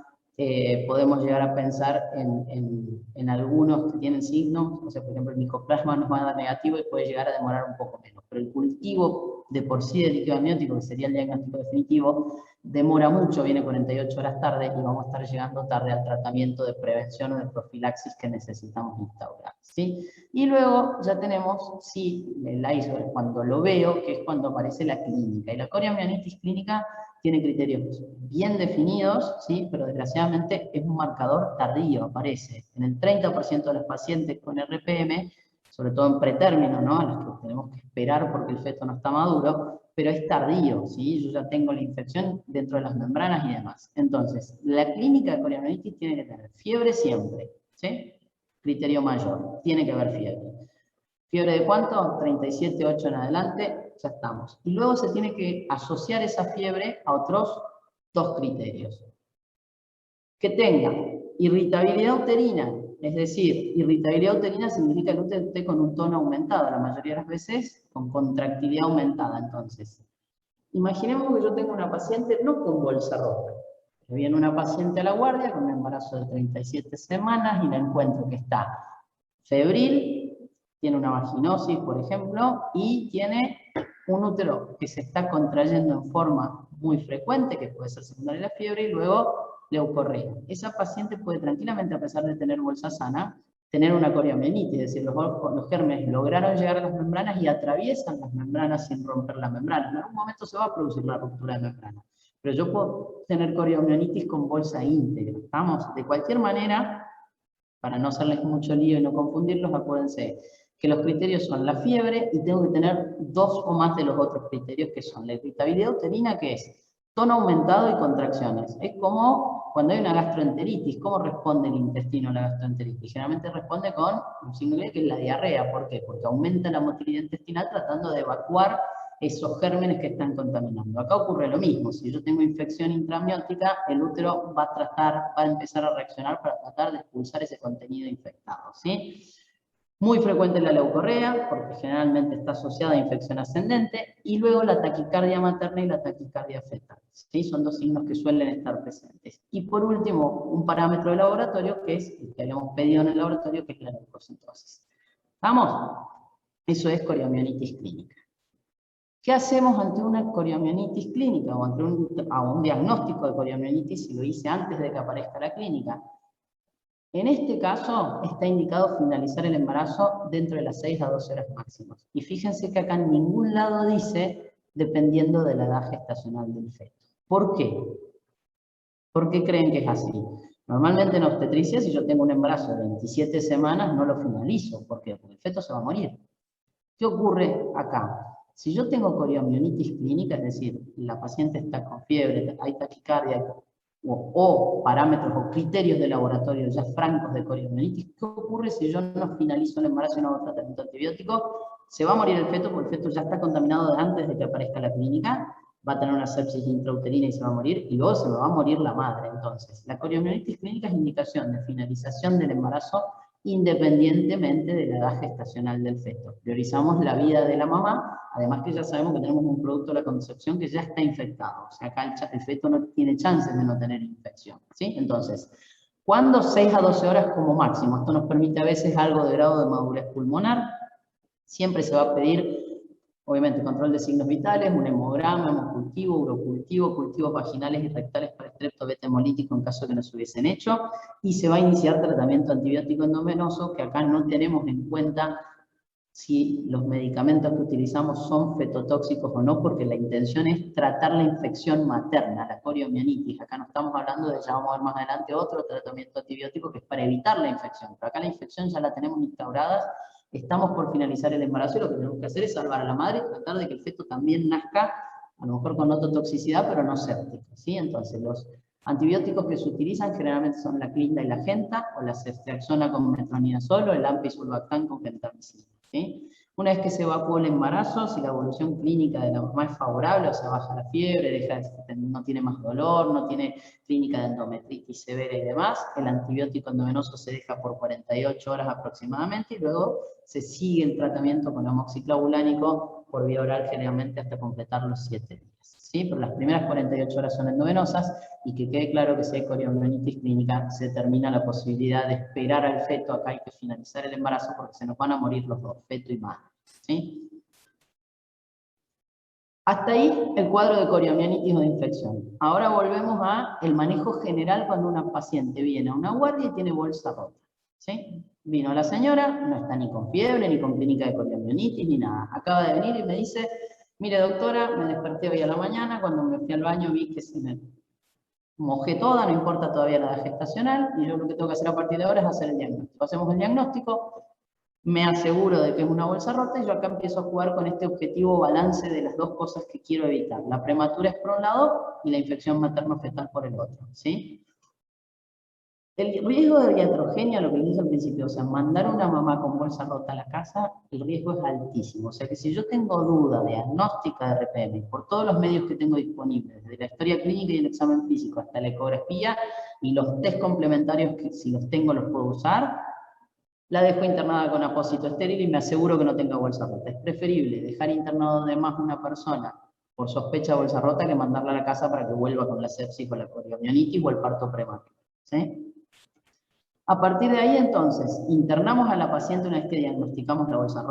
podemos llegar a pensar en algunos que tienen signos, o sea, por ejemplo, el micoplasma nos va a dar negativo y puede llegar a demorar un poco menos, pero el cultivo de por sí de líquido amniótico, que sería el diagnóstico definitivo, demora mucho, viene 48 horas tarde y vamos a estar llegando tarde al tratamiento de prevención o de profilaxis que necesitamos instaurar, ¿sí? Y luego ya tenemos, sí, el iceberg cuando lo veo, que es cuando aparece la clínica, y la coriamnionitis clínica tiene criterios bien definidos, ¿sí? Pero desgraciadamente es un marcador tardío, aparece en el 30% de los pacientes con RPM, sobre todo en pretérmino, ¿no? A los que tenemos que esperar porque el feto no está maduro, pero es tardío, ¿sí? Yo ya tengo la infección dentro de las membranas y demás. Entonces, la clínica de coriamnionitis tiene que tener fiebre siempre, ¿sí? Criterio mayor, tiene que haber fiebre. ¿Fiebre de cuánto? 37,8 en adelante, ya estamos. Y luego se tiene que asociar esa fiebre a otros dos criterios. Que tenga irritabilidad uterina Es decir, irritabilidad uterina significa que el útero esté con un tono aumentado, la mayoría de las veces con contractilidad aumentada. Entonces, imaginemos que yo tengo una paciente no con bolsa rota. Viene una paciente a la guardia con un embarazo de 37 semanas y la encuentro que está febril, tiene una vaginosis, por ejemplo, y tiene un útero que se está contrayendo en forma muy frecuente, que puede ser secundaria a la fiebre, y luego leucorrea. Esa paciente puede tranquilamente, a pesar de tener bolsa sana, tener una coriamionitis, es decir, los gérmenes lograron llegar a las membranas y atraviesan las membranas sin romper la membrana. En algún momento se va a producir la ruptura de membrana. Pero yo puedo tener coriamionitis con bolsa íntegra. ¿Estamos? De cualquier manera, para no hacerles mucho lío y no confundirlos, acuérdense que los criterios son la fiebre y tengo que tener 2 o más de los otros criterios que son la irritabilidad uterina, que es tono aumentado y contracciones. Es como cuando hay una gastroenteritis. ¿Cómo responde el intestino a la gastroenteritis? Generalmente responde con un signo que es la diarrea. ¿Por qué? Porque aumenta la motilidad intestinal tratando de evacuar esos gérmenes que están contaminando. Acá ocurre lo mismo. Si yo tengo infección intraamniótica, el útero va a empezar a reaccionar para tratar de expulsar ese contenido infectado, ¿sí? Muy frecuente la leucorrea, porque generalmente está asociada a infección ascendente, y luego la taquicardia materna y la taquicardia fetal, ¿sí? Son 2 signos que suelen estar presentes. Y por último, un parámetro de laboratorio, que es el que habíamos pedido en el laboratorio, que es la leucocitosis. ¿Vamos? Eso es coriamionitis clínica. ¿Qué hacemos ante una coriamionitis clínica o ante un diagnóstico de coriamionitis si lo hice antes de que aparezca la clínica? En este caso está indicado finalizar el embarazo dentro de las 6 a 12 horas máximas. Y fíjense que acá en ningún lado dice dependiendo de la edad gestacional del feto. ¿Por qué? ¿Por qué creen que es así? Normalmente en obstetricia, si yo tengo un embarazo de 27 semanas, no lo finalizo. ¿Por qué? Porque el feto se va a morir. ¿Qué ocurre acá? Si yo tengo coriamionitis clínica, es decir, la paciente está con fiebre, hay taquicardia, o parámetros o criterios de laboratorio ya francos de coriamionitis, ¿qué ocurre si yo no finalizo el embarazo y no hago tratamiento antibiótico? Se va a morir el feto porque el feto ya está contaminado antes de que aparezca la clínica, va a tener una sepsis intrauterina y se va a morir, y luego se me va a morir la madre. Entonces, la coriamionitis clínica es indicación de finalización del embarazo independientemente de la edad gestacional del feto. Priorizamos la vida de la mamá, además que ya sabemos que tenemos un producto de la concepción que ya está infectado, o sea, acá el feto no tiene chances de no tener infección, ¿sí? Entonces, ¿cuándo? 6 a 12 horas como máximo. Esto nos permite a veces algo de grado de madurez pulmonar. Siempre se va a pedir, obviamente, control de signos vitales, un hemograma, hemocultivo, urocultivo, cultivos vaginales y rectales para estrepto beta hemolítico en caso de que no se hubiesen hecho, y se va a iniciar tratamiento antibiótico endovenoso, que acá no tenemos en cuenta si los medicamentos que utilizamos son fetotóxicos o no, porque la intención es tratar la infección materna, la coriomionitis. Acá no estamos hablando de, ya vamos a ver más adelante, otro tratamiento antibiótico que es para evitar la infección, pero acá la infección ya la tenemos instaurada. Estamos por finalizar el embarazo y lo que tenemos que hacer es salvar a la madre y tratar de que el feto también nazca, a lo mejor con ototoxicidad, pero no séptica, ¿sí? Entonces, los antibióticos que se utilizan generalmente son la clinda y la genta, o la ceftriaxona con metronidazol, o el ampicsulbactam con gentamicina, ¿sí? Una vez que se evacúa el embarazo, si la evolución clínica de la mamá es favorable, o sea, baja la fiebre, no tiene más dolor, no tiene clínica de endometritis severa y demás, el antibiótico endovenoso se deja por 48 horas aproximadamente y luego se sigue el tratamiento con amoxiclavulánico por vía oral generalmente hasta completar los 7 días. ¿Sí? Pero las primeras 48 horas son endovenosas y que quede claro que si hay coriamionitis clínica se termina la posibilidad de esperar al feto. Acá hay que finalizar el embarazo porque se nos van a morir los dos, feto y madre. ¿Sí? Hasta ahí el cuadro de coriamionitis o de infección. Ahora volvemos al manejo general cuando una paciente viene a una guardia y tiene bolsa rota. ¿Sí? Vino la señora, no está ni con fiebre, ni con clínica de coriamionitis, ni nada. Acaba de venir y me dice, mire doctora, me desperté hoy a la mañana, cuando me fui al baño vi que se me mojé toda, no importa todavía la edad gestacional, y yo lo que tengo que hacer a partir de ahora es hacer el diagnóstico. Hacemos el diagnóstico, me aseguro de que es una bolsa rota y yo acá empiezo a jugar con este objetivo balance de las dos cosas que quiero evitar. La prematura por un lado y la infección materno-fetal por el otro, ¿sí? El riesgo de iatrogenia, lo que les dije al principio, o sea, mandar a una mamá con bolsa rota a la casa, el riesgo es altísimo. O sea que si yo tengo duda diagnóstica de RPM, por todos los medios que tengo disponibles, desde la historia clínica y el examen físico hasta la ecografía y los test complementarios que si los tengo los puedo usar, la dejo internada con apósito estéril y me aseguro que no tenga bolsa rota. Es preferible dejar internado de más una persona por sospecha de bolsa rota que mandarla a la casa para que vuelva con la sepsis o la coriomionitis o el parto prematuro. ¿Sí? A partir de ahí, entonces, internamos a la paciente una vez que diagnosticamos la bolsa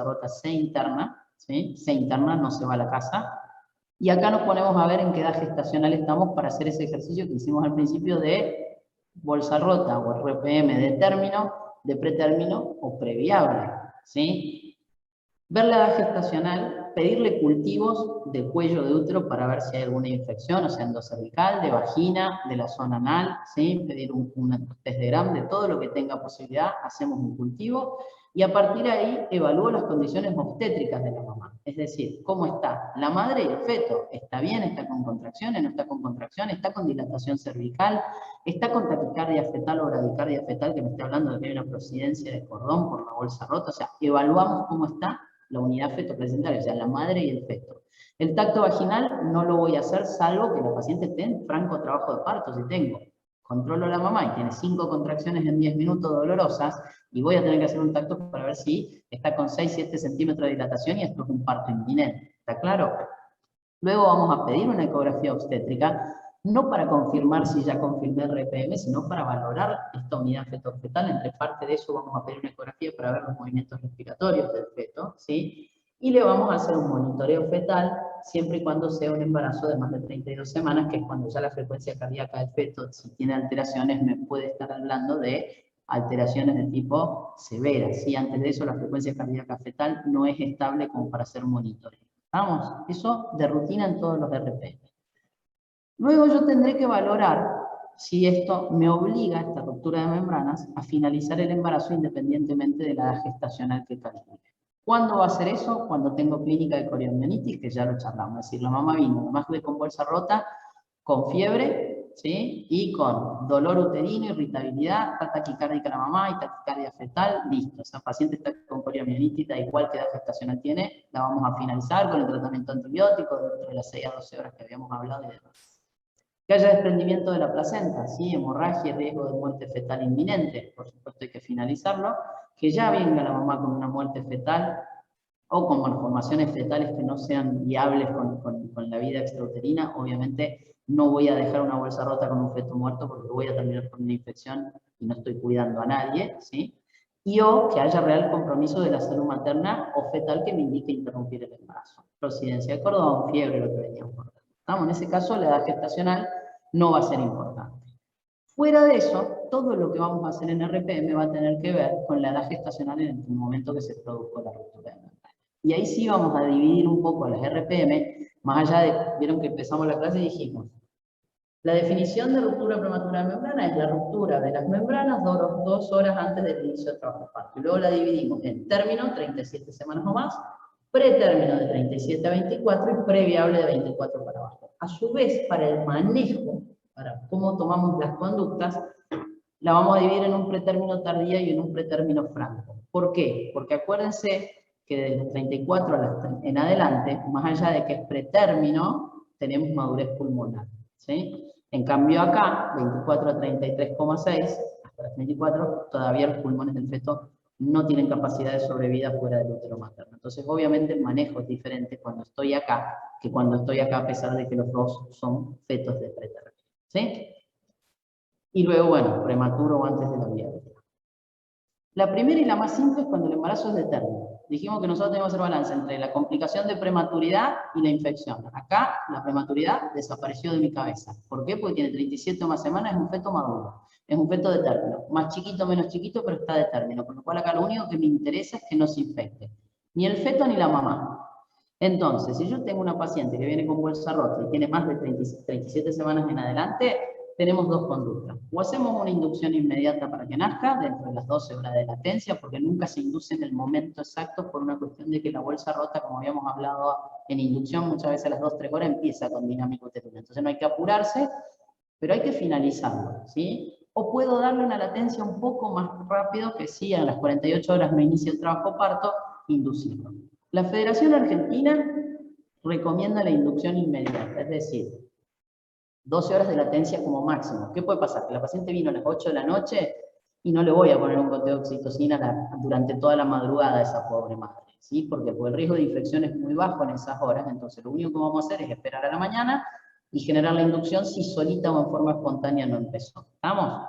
rota se interna, ¿sí? Se interna, no se va a la casa, y acá nos ponemos a ver en qué edad gestacional estamos para hacer ese ejercicio que hicimos al principio de bolsa rota o RPM de término, de pretérmino o previable, ¿sí? Ver la edad gestacional, pedirle cultivos de cuello de útero para ver si hay alguna infección, o sea, endocervical, de vagina, de la zona anal, ¿sí? Pedir un test de Gram, de todo lo que tenga posibilidad, hacemos un cultivo, y a partir de ahí evalúo las condiciones obstétricas de la mamá. Es decir, cómo está la madre y el feto. ¿Está bien? ¿Está con contracciones? ¿No está con contracciones? ¿Está con dilatación cervical? ¿Está con taquicardia fetal o bradicardia fetal? Que me esté hablando de que hay una prosidencia de cordón por la bolsa rota. O sea, evaluamos cómo está la unidad feto-placentaria, o sea, la madre y el feto. El tacto vaginal no lo voy a hacer salvo que la paciente esté en franco trabajo de parto. Si tengo, controlo a la mamá y tiene 5 contracciones en 10 minutos dolorosas, y voy a tener que hacer un tacto para ver si está con 6-7 centímetros de dilatación y esto es un parto inminente. ¿Está claro? Luego vamos a pedir una ecografía obstétrica, no para confirmar si ya confirmé el RPM, sino para valorar esta unidad feto-fetal. Entre parte de eso vamos a pedir una ecografía para ver los movimientos respiratorios del feto, ¿sí? Y le vamos a hacer un monitoreo fetal, siempre y cuando sea un embarazo de más de 32 semanas, que es cuando ya la frecuencia cardíaca del feto, si tiene alteraciones, me puede estar hablando de alteraciones de tipo severa, ¿sí? Antes de eso, la frecuencia cardíaca fetal no es estable como para hacer monitoreo. Vamos, eso de rutina en todos los RPM. Luego yo tendré que valorar si esto me obliga, esta ruptura de membranas, a finalizar el embarazo independientemente de la edad gestacional que calcule. ¿Cuándo va a ser eso? Cuando tengo clínica de coriomionitis, que ya lo charlamos. Es decir, la mamá vino, además de con bolsa rota, con fiebre, ¿sí? Y con dolor uterino, irritabilidad, está taquicárdica la mamá y taquicardia fetal, listo. Esa paciente está con coriomionitis, da igual qué edad gestacional tiene, la vamos a finalizar con el tratamiento antibiótico dentro de las 6 a 12 horas que habíamos hablado y demás. Que haya desprendimiento de la placenta, ¿sí? Hemorragia y riesgo de muerte fetal inminente, por supuesto hay que finalizarlo. Que ya venga la mamá con una muerte fetal o con malformaciones fetales que no sean viables con la vida extrauterina, obviamente no voy a dejar una bolsa rota con un feto muerto porque voy a terminar con una infección y no estoy cuidando a nadie, ¿sí? Y o que haya real compromiso de la salud materna o fetal que me indique interrumpir el embarazo. Prosidencia de cordón, fiebre, lo que veníamos hablando. ¿Estamos? En ese caso, la edad gestacional no va a ser importante. Fuera de eso, todo lo que vamos a hacer en RPM va a tener que ver con la edad gestacional en el momento que se produjo la ruptura de membrana. Y ahí sí vamos a dividir un poco las RPM, más allá de, vieron que empezamos la clase y dijimos, la definición de ruptura prematura de membrana es la ruptura de las membranas 2 horas antes del inicio del trabajo de parto. Y luego la dividimos en término, 37 semanas o más, pretérmino de 37 a 24 y previable de 24 para abajo. A su vez, para el manejo, para cómo tomamos las conductas, la vamos a dividir en un pretérmino tardía y en un pretérmino franco. ¿Por qué? Porque acuérdense que de los 34 en adelante, más allá de que es pretérmino, tenemos madurez pulmonar, ¿sí? En cambio acá, 24 a 33,6, hasta las 24, todavía los pulmones del feto no tienen capacidad de sobrevida fuera del útero materno. Entonces, obviamente, el manejo es diferente cuando estoy acá que cuando estoy acá, a pesar de que los dos son fetos de pretérmino, ¿sí? Y luego, bueno, prematuro o antes de la viabilidad. La primera y la más simple es cuando el embarazo es de término. Dijimos que nosotros tenemos que hacer balance entre la complicación de prematuridad y la infección. Acá, la prematuridad desapareció de mi cabeza. ¿Por qué? Porque tiene 37 o más semanas, es un feto maduro. Es un feto de término. Más chiquito, menos chiquito, pero está de término. Con lo cual acá lo único que me interesa es que no se infecte. Ni el feto ni la mamá. Entonces, si yo tengo una paciente que viene con bolsa rota y tiene más de 37 semanas en adelante, tenemos dos conductas. O hacemos una inducción inmediata para que nazca, dentro de las 12 horas de latencia, porque nunca se induce en el momento exacto por una cuestión de que la bolsa rota, como habíamos hablado en inducción, muchas veces a las 2-3 horas empieza con dinámico uterino. Entonces no hay que apurarse, pero hay que finalizarlo, ¿sí? O puedo darle una latencia un poco más rápido, que sí, a las 48 horas me inicia el trabajo parto, inducirlo. La Federación Argentina recomienda la inducción inmediata, es decir, 12 horas de latencia como máximo. ¿Qué puede pasar? Que la paciente vino a las 8 de la noche y no le voy a poner un goteo de oxitocina durante toda la madrugada a esa pobre madre, ¿sí? Porque el riesgo de infección es muy bajo en esas horas, entonces lo único que vamos a hacer es esperar a la mañana y generar la inducción si solita o en forma espontánea no empezó. ¿Estamos?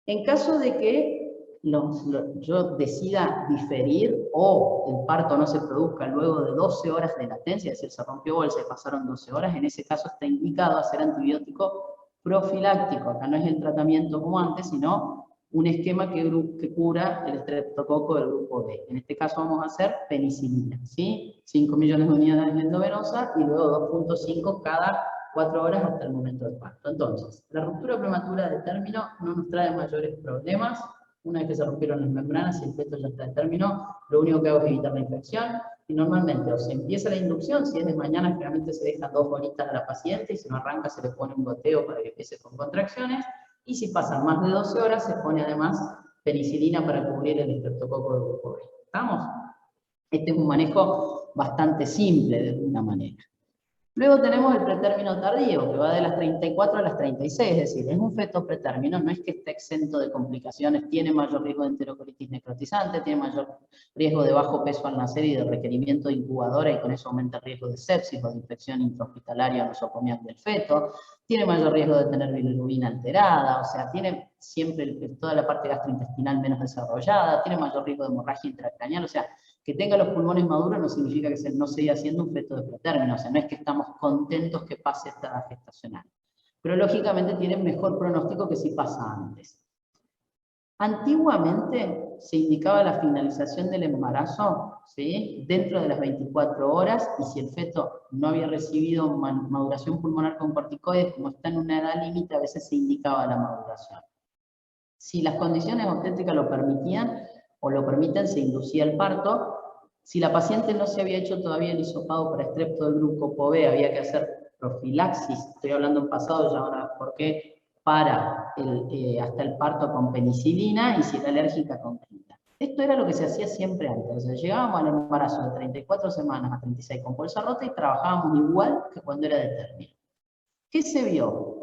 En caso de que yo decida diferir o el parto no se produzca luego de 12 horas de latencia, es decir, se rompió bolsa y pasaron 12 horas, en ese caso está indicado hacer antibiótico profiláctico. Acá no es el tratamiento como antes, sino un esquema que cura el estreptococo del grupo B. En este caso vamos a hacer penicilina, ¿sí? 5 millones de unidades endovenosa y luego 2.5 cada 4 horas hasta el momento del parto. Entonces, la ruptura prematura de término no nos trae mayores problemas. Una vez que se rompieron las membranas y el feto ya está de término, lo único que hago es evitar la infección. Y normalmente o se empieza la inducción, si es de mañana, generalmente se deja 2 horitas a la paciente y si no arranca se le pone un goteo para que empiece con contracciones. Y si pasan más de 12 horas, se pone además penicilina para cubrir el estreptococo del grupo B. ¿Estamos? Este es un manejo bastante simple de alguna manera. Luego tenemos el pretérmino tardío, que va de las 34 a las 36, es decir, es un feto pretérmino, no es que esté exento de complicaciones, tiene mayor riesgo de enterocolitis necrotizante, tiene mayor riesgo de bajo peso al nacer y de requerimiento de incubadora, y con eso aumenta el riesgo de sepsis o de infección intrahospitalaria nosocomial del feto, tiene mayor riesgo de tener bilirrubina alterada, o sea, tiene siempre toda la parte gastrointestinal menos desarrollada, tiene mayor riesgo de hemorragia intracraneal, o sea, que tenga los pulmones maduros no significa que no siga siendo un feto de pretérmino, o sea, no es que estamos contentos que pase esta edad gestacional. Pero lógicamente tiene mejor pronóstico que si pasa antes. Antiguamente se indicaba la finalización del embarazo, ¿sí?, dentro de las 24 horas, y si el feto no había recibido maduración pulmonar con corticoides, como está en una edad límite, a veces se indicaba la maduración. Si las condiciones obstétricas lo permitían, o lo permiten, se inducía el parto. Si la paciente no se había hecho todavía el hisopado para estrepto del grupo B, había que hacer profilaxis, estoy hablando en pasado ya ahora, ¿por qué? Para hasta el parto con penicilina, y si era alérgica con clina. Esto era lo que se hacía siempre antes. O sea, llegábamos al embarazo de 34 semanas a 36 con bolsa rota y trabajábamos igual que cuando era de término. ¿Qué se vio?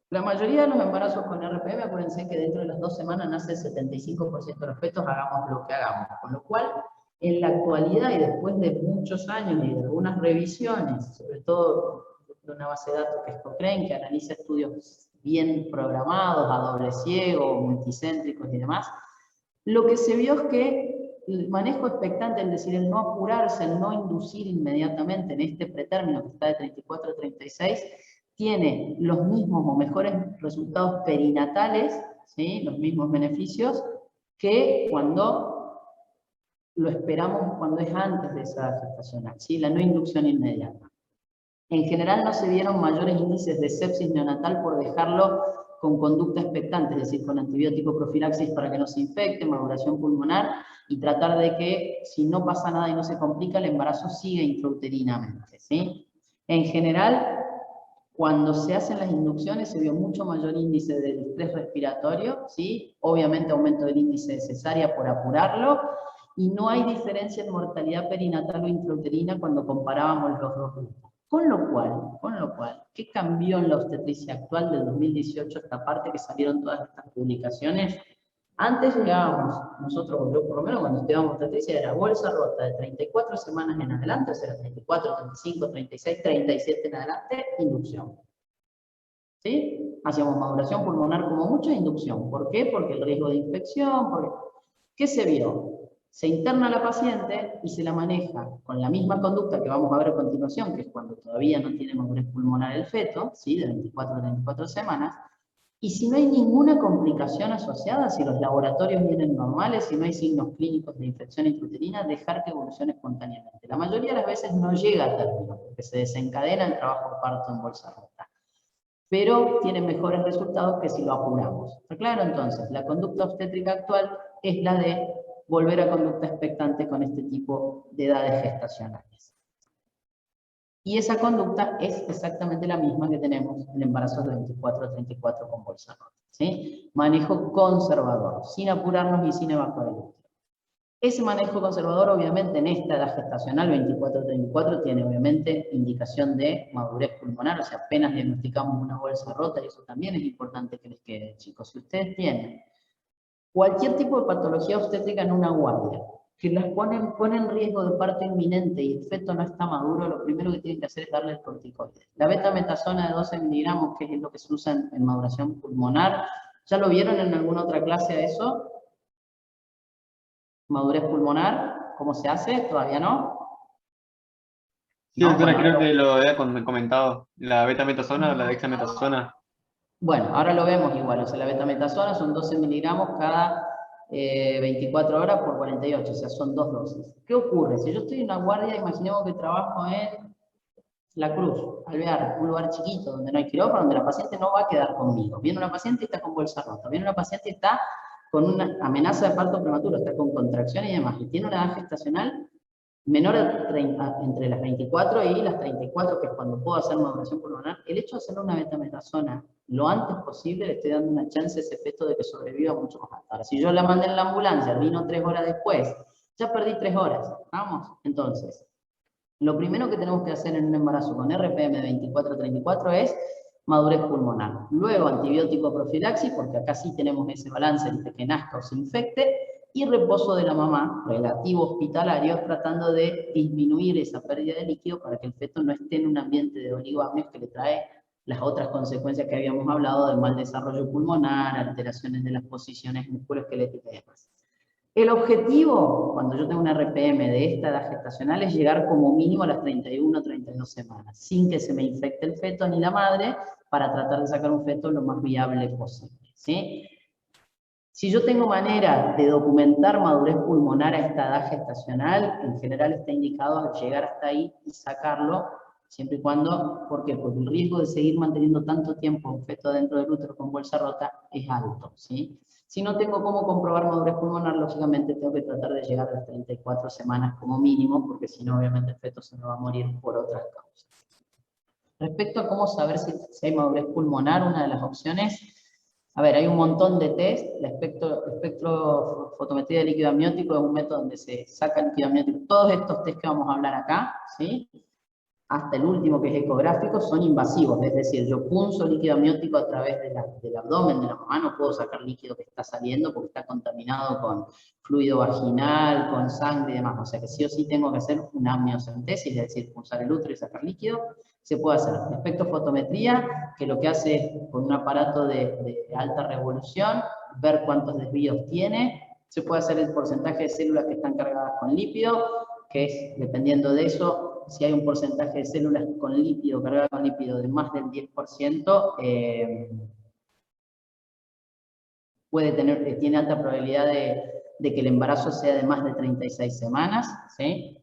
La mayoría de los embarazos con RPM, acuérdense que dentro de las 2 semanas nace el 75% de los fetos, hagamos lo que hagamos. Con lo cual, en la actualidad y después de muchos años y de algunas revisiones, sobre todo de una base de datos que es Cochrane, que analiza estudios bien programados, a doble ciego, multicéntricos y demás, lo que se vio es que el manejo expectante, es decir, el no apurarse, el no inducir inmediatamente en este pretérmino que está de 34 a 36, tiene los mismos o mejores resultados perinatales, ¿sí?, los mismos beneficios, que cuando lo esperamos, cuando es antes de esa edad gestacional, ¿sí?, la no inducción inmediata. En general no se vieron mayores índices de sepsis neonatal por dejarlo con conducta expectante, es decir, con antibiótico profilaxis para que no se infecte, maduración pulmonar, y tratar de que si no pasa nada y no se complica, el embarazo siga intrauterinamente, ¿sí? En general, cuando se hacen las inducciones se vio mucho mayor índice de estrés respiratorio, ¿sí?, obviamente aumento del índice de cesárea por apurarlo, y no hay diferencia en mortalidad perinatal o intrauterina cuando comparábamos los dos grupos. Con lo cual, ¿qué cambió en la obstetricia actual del 2018 esta parte que salieron todas estas publicaciones? Antes llegábamos, nosotros, yo por lo menos cuando estudiábamos obstetricia, era bolsa rota de 34 semanas en adelante, o sea, 34, 35, 36, 37 en adelante, inducción. ¿Sí? Hacíamos maduración pulmonar como mucho, inducción. ¿Por qué? Porque el riesgo de infección, porque... ¿Qué se vio? Se interna a la paciente y se la maneja con la misma conducta que vamos a ver a continuación, que es cuando todavía no tiene madurez pulmonar el feto, ¿sí?, de 24 a 34 semanas, y si no hay ninguna complicación asociada, si los laboratorios vienen normales, si no hay signos clínicos de infección intrauterina, dejar que evolucione espontáneamente. La mayoría de las veces no llega a término, porque se desencadena el trabajo de parto en bolsa rota, pero tiene mejores resultados que si lo apuramos. ¿Está claro? Entonces, la conducta obstétrica actual es la de volver a conducta expectante con este tipo de edades gestacionales. Y esa conducta es exactamente la misma que tenemos en embarazos de 24 a 34 con bolsa rota, ¿sí? Manejo conservador, sin apurarnos y sin evacuar el útero. Ese manejo conservador, obviamente, en esta edad gestacional, 24-34, tiene obviamente indicación de madurez pulmonar, o sea, apenas diagnosticamos una bolsa rota, y eso también es importante que les quede, chicos. Si ustedes tienen Cualquier tipo de patología obstétrica en una guardia, que las pone en riesgo de parto inminente y el feto no está maduro, lo primero que tienen que hacer es darle el corticoide. La betametasona de 12 miligramos, que es lo que se usa en maduración pulmonar, ¿ya lo vieron en alguna otra clase a eso? Madurez pulmonar, ¿cómo se hace? ¿Todavía no? Sí, No, doctora, bueno, creo que lo había comentado. La betametasona, la dexametasona. bueno, ahora lo vemos igual, o sea, la betametasona son 12 miligramos cada 24 horas por 48, o sea, son 2 dosis. ¿Qué ocurre? Si yo estoy en una guardia, imaginemos que trabajo en La Cruz, Alvear, un lugar chiquito donde no hay quirófano, donde la paciente no va a quedar conmigo. Viene una paciente y está con bolsa rota, viene una paciente y está con una amenaza de parto prematuro, está con contracción y demás, y tiene una edad gestacional menor de 30, entre las 24 y las 34, que es cuando puedo hacer maduración pulmonar. El hecho de hacer una betametasona lo antes posible le estoy dando una chance a ese feto de que sobreviva mucho más alta. Ahora, si yo la mandé en la ambulancia, vino 3 horas después, ya perdí 3 horas. ¿Vamos? Entonces, lo primero que tenemos que hacer en un embarazo con RPM 24-34 es madurez pulmonar. Luego antibiótico profilaxis, porque acá sí tenemos ese balance entre que nazca o se infecte, y reposo de la mamá, relativo hospitalario, tratando de disminuir esa pérdida de líquido para que el feto no esté en un ambiente de oligoamnios que le trae las otras consecuencias que habíamos hablado de mal desarrollo pulmonar, alteraciones de las posiciones musculoesqueléticas y demás. El objetivo, cuando yo tengo una RPM de esta edad gestacional, es llegar como mínimo a las 31 o 32 semanas, sin que se me infecte el feto ni la madre, para tratar de sacar un feto lo más viable posible, ¿sí? Si yo tengo manera de documentar madurez pulmonar a esta edad gestacional, en general está indicado llegar hasta ahí y sacarlo, siempre y cuando, ¿por qué? Porque el riesgo de seguir manteniendo tanto tiempo un feto dentro del útero con bolsa rota es alto, ¿sí? Si no tengo cómo comprobar madurez pulmonar, lógicamente tengo que tratar de llegar a las 34 semanas como mínimo, porque si no, obviamente el feto se me va a morir por otras causas. Respecto a cómo saber si hay madurez pulmonar, una de las opciones, a ver, hay un montón de test, la espectrofotometría de líquido amniótico es un método donde se saca el líquido amniótico. Todos estos test que vamos a hablar acá, ¿sí? Hasta el último que es ecográfico, son invasivos, es decir, yo punzo líquido amniótico a través del abdomen de la mamá, no puedo sacar líquido que está saliendo porque está contaminado con fluido vaginal, con sangre y demás, o sea que sí o sí tengo que hacer una amniocentesis, es decir, punzar el útero y sacar líquido. Se puede hacer espectrofotometría, que lo que hace es con un aparato de alta revolución, ver cuántos desvíos tiene. Se puede hacer el porcentaje de células que están cargadas con lípido, que es, dependiendo de eso, si hay un porcentaje de células con lípido, cargadas con lípido de más del 10%, tiene alta probabilidad de que el embarazo sea de más de 36 semanas, ¿sí?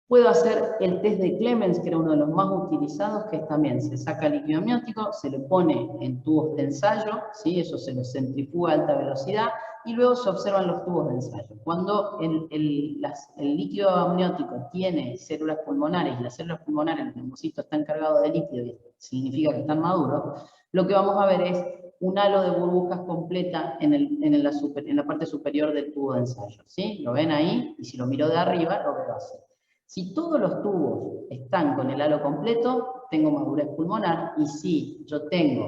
Puedo hacer el test de Clemens, que era uno de los más utilizados, que es también, se saca líquido amniótico, se le pone en tubos de ensayo, ¿sí? Eso se lo centrifuga a alta velocidad, y luego se observan los tubos de ensayo. Cuando el líquido amniótico tiene células pulmonares, y las células pulmonares, los leucocitos están cargados de líquido, y significa que están maduros, lo que vamos a ver es un halo de burbujas completa en la parte superior del tubo de ensayo, ¿sí? Lo ven ahí, y si lo miro de arriba, lo veo así. Si todos los tubos están con el halo completo, tengo madurez pulmonar, y si yo tengo,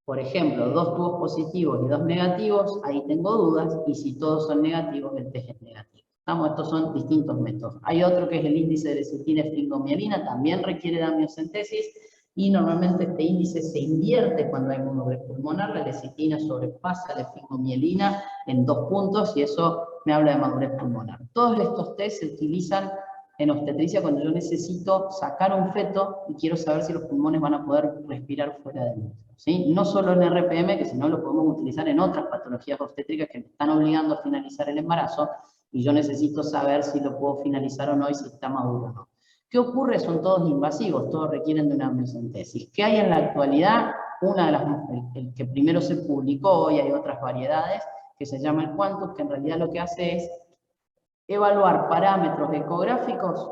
por ejemplo, 2 tubos positivos y 2 negativos, ahí tengo dudas, y si todos son negativos, el test es negativo. ¿Estamos? Estos son distintos métodos. Hay otro que es el índice de lecitina-esfingomielina, también requiere de amniocentesis, y normalmente este índice se invierte cuando hay madurez pulmonar, la lecitina sobrepasa la esfingomielina en 2 puntos, y eso me habla de madurez pulmonar. Todos estos test se utilizan en obstetricia cuando yo necesito sacar un feto y quiero saber si los pulmones van a poder respirar fuera del útero, ¿sí? No solo en RPM, que si no lo podemos utilizar en otras patologías obstétricas que me están obligando a finalizar el embarazo, y yo necesito saber si lo puedo finalizar o no y si está maduro o no. ¿Qué ocurre? Son todos invasivos, todos requieren de una amniocentesis. ¿Qué hay en la actualidad? El que primero se publicó, y hay otras variedades, que se llama el Quantus, que en realidad lo que hace es evaluar parámetros ecográficos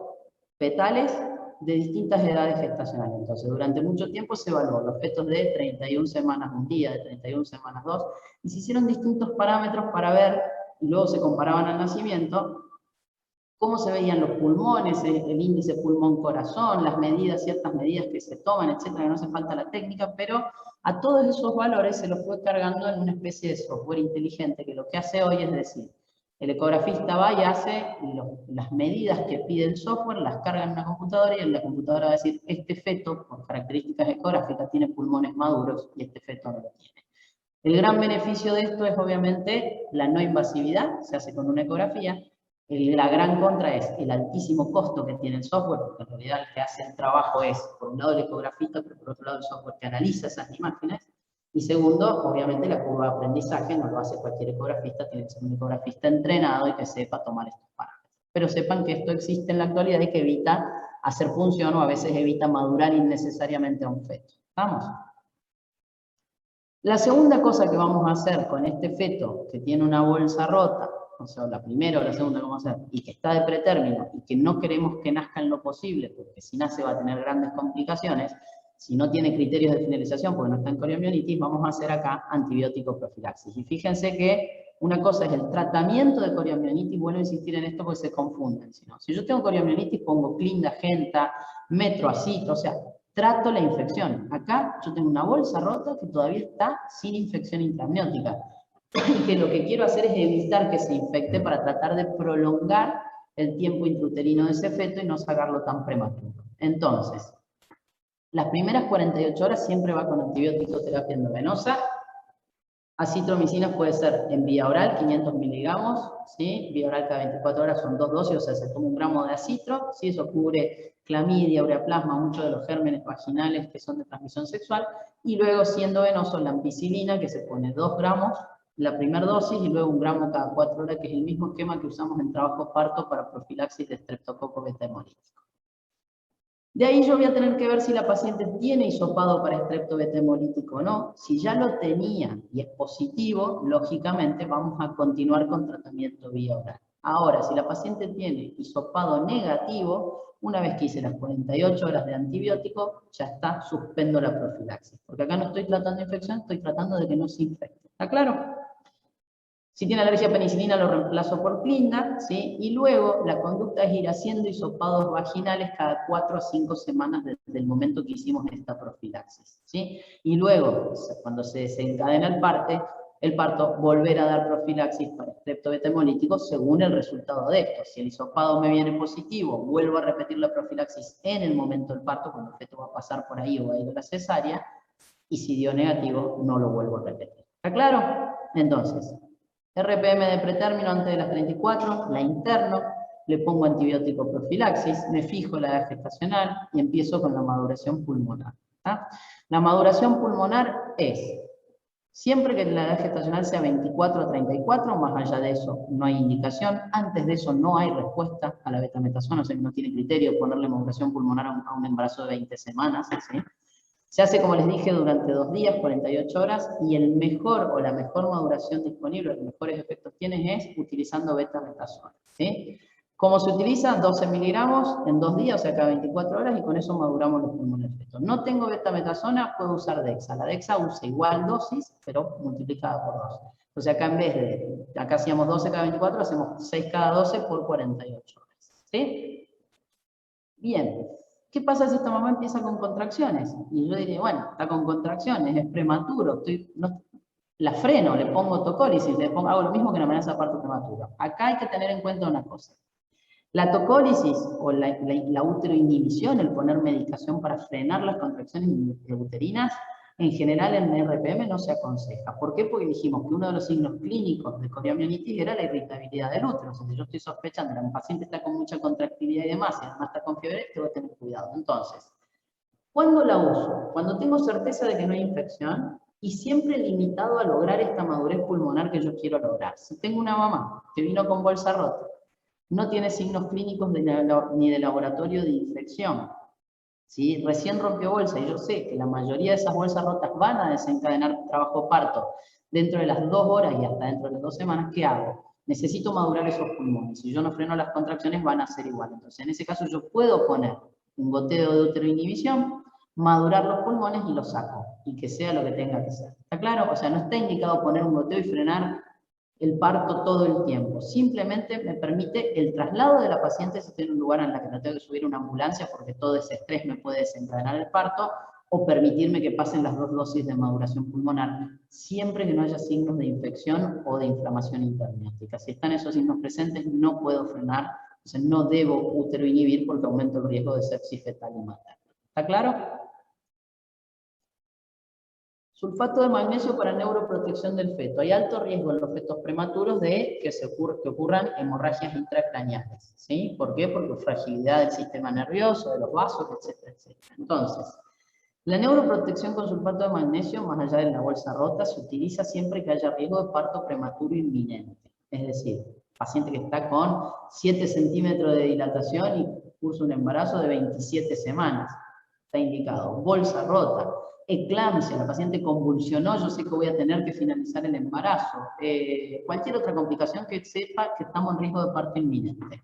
fetales de distintas edades gestacionales. Entonces, durante mucho tiempo se evaluó los fetos de 31 semanas un día, de 31 semanas 2, y se hicieron distintos parámetros para ver, y luego se comparaban al nacimiento, cómo se veían los pulmones, el índice pulmón-corazón, las medidas, ciertas medidas que se toman, etcétera, que no hace falta la técnica, pero a todos esos valores se los fue cargando en una especie de software inteligente, que lo que hace hoy es decir, el ecografista va y hace las medidas que pide el software, las carga en una computadora y en la computadora va a decir, este feto, por características ecográficas, tiene pulmones maduros y este feto no lo tiene. El gran beneficio de esto es obviamente la no invasividad, se hace con una ecografía. La gran contra es el altísimo costo que tiene el software, porque en realidad el que hace el trabajo es, por un lado el ecografista, pero por otro lado el software que analiza esas imágenes. Y segundo, obviamente la curva de aprendizaje no lo hace cualquier ecografista, tiene que ser un ecografista entrenado y que sepa tomar estos parámetros. Pero sepan que esto existe en la actualidad y que evita hacer función o a veces evita madurar innecesariamente a un feto. ¿Vamos? La segunda cosa que vamos a hacer con este feto que tiene una bolsa rota, o sea, la primera o la segunda que vamos a hacer, y que está de pretérmino y que no queremos que nazca en lo posible, porque si nace va a tener grandes complicaciones, si no tiene criterios de finalización porque no está en coriomionitis, vamos a hacer acá antibiótico profilaxis. Y fíjense que una cosa es el tratamiento de coriomionitis, vuelvo a insistir en esto porque se confunden. Si yo tengo coriomionitis pongo clindagenta, metroacito, o sea, trato la infección. Acá yo tengo una bolsa rota que todavía está sin infección intraamniótica. Y que lo que quiero hacer es evitar que se infecte para tratar de prolongar el tiempo intrauterino de ese feto y no sacarlo tan prematuro. Entonces, las primeras 48 horas siempre va con antibiótico terapia endovenosa. Acitromicina puede ser en vía oral, 500 miligramos, ¿sí? Vía oral cada 24 horas son 2 dosis, o sea, se toma 1 gramo de acitro, ¿sí? Eso cubre clamidia, ureaplasma, muchos de los gérmenes vaginales que son de transmisión sexual, y luego siendo venoso la ampicilina, que se pone 2 gramos, la primera dosis, y luego 1 gramo cada 4 horas, que es el mismo esquema que usamos en trabajo parto para profilaxis de estreptococo beta hemolítico. De ahí yo voy a tener que ver si la paciente tiene hisopado para estrepto beta hemolítico o no. Si ya lo tenía y es positivo, lógicamente vamos a continuar con tratamiento vía oral. Ahora, si la paciente tiene hisopado negativo, una vez que hice las 48 horas de antibiótico, ya está, suspendo la profilaxis. Porque acá no estoy tratando infección, estoy tratando de que no se infecte. ¿Está claro? Si tiene alergia a penicilina lo reemplazo por clinda, ¿sí? Y luego la conducta es ir haciendo hisopados vaginales cada 4 a 5 semanas desde el momento que hicimos esta profilaxis, ¿sí? Y luego, cuando se desencadena el parto, volver a dar profilaxis para estrepto beta hemolítico según el resultado de esto. Si el hisopado me viene positivo, vuelvo a repetir la profilaxis en el momento del parto, cuando el feto va a pasar por ahí o va a ir a la cesárea, y si dio negativo, no lo vuelvo a repetir. ¿Está claro? Entonces, RPM de pretérmino antes de las 34, la interno, le pongo antibiótico profilaxis, me fijo la edad gestacional y empiezo con la maduración pulmonar. ¿Tá? La maduración pulmonar es, siempre que la edad gestacional sea 24 a 34, más allá de eso no hay indicación, antes de eso no hay respuesta a la betametasona, o sea que no tiene criterio ponerle maduración pulmonar a un embarazo de 20 semanas, ¿sí? Se hace, como les dije, durante 2 días, 48 horas, y el mejor o la mejor maduración disponible, los mejores efectos tiene es utilizando betametasona, ¿sí? ¿Cómo se utiliza? 12 miligramos en 2 días, o sea, cada 24 horas, y con eso maduramos los pulmones del feto. No tengo betametasona, puedo usar Dexa. La Dexa usa igual dosis, pero multiplicada por 2. O sea, acá en vez de, acá hacíamos 12 cada 24, hacemos 6 cada 12 por 48 horas, ¿sí? Bien. ¿Qué pasa si esta mamá empieza con contracciones? Y yo diría, bueno, está con contracciones, es prematuro, la freno, le pongo tocólisis, hago lo mismo que en la amenaza de parto prematuro. Acá hay que tener en cuenta una cosa. La tocólisis o la uteroinhibición, el poner medicación para frenar las contracciones uterinas, en general en RPM no se aconseja. ¿Por qué? Porque dijimos que uno de los signos clínicos de coriomionitis era la irritabilidad del útero. O sea, si yo estoy sospechando que un paciente está con mucha contractilidad y demás, y además está con fiebre, tengo que tener cuidado. Entonces, ¿cuándo la uso? Cuando tengo certeza de que no hay infección y siempre limitado a lograr esta madurez pulmonar que yo quiero lograr. Si tengo una mamá que vino con bolsa rota, no tiene signos clínicos ni de laboratorio de infección, ¿sí? Recién rompió bolsa y yo sé que la mayoría de esas bolsas rotas van a desencadenar trabajo parto dentro de las 2 horas y hasta dentro de las 2 semanas, ¿qué hago? Necesito madurar esos pulmones. Si yo no freno las contracciones van a ser igual. Entonces en ese caso yo puedo poner un goteo de uteroinhibición, madurar los pulmones y los saco. Y que sea lo que tenga que ser. ¿Está claro? O sea, no está indicado poner un goteo y frenar el parto todo el tiempo. Simplemente me permite el traslado de la paciente si estoy en un lugar en el que no tengo que subir una ambulancia porque todo ese estrés me puede desencadenar el parto, o permitirme que pasen las 2 dosis de maduración pulmonar, siempre que no haya signos de infección o de inflamación intermiótica. Si están esos signos presentes, no puedo frenar, entonces no debo uteroinhibir porque aumento el riesgo de sepsis fetal y materna. ¿Está claro? Sulfato de magnesio para neuroprotección del feto. Hay alto riesgo en los fetos prematuros de que ocurran hemorragias intracraneales. ¿Sí? ¿Por qué? Porque fragilidad del sistema nervioso, de los vasos, etcétera, etcétera. Entonces, la neuroprotección con sulfato de magnesio, más allá de la bolsa rota, se utiliza siempre que haya riesgo de parto prematuro inminente. Es decir, paciente que está con 7 centímetros de dilatación y cursa un embarazo de 27 semanas. Está indicado. Bolsa rota. Eclampsia, la paciente convulsionó, yo sé que voy a tener que finalizar el embarazo. Cualquier otra complicación que sepa que estamos en riesgo de parto inminente.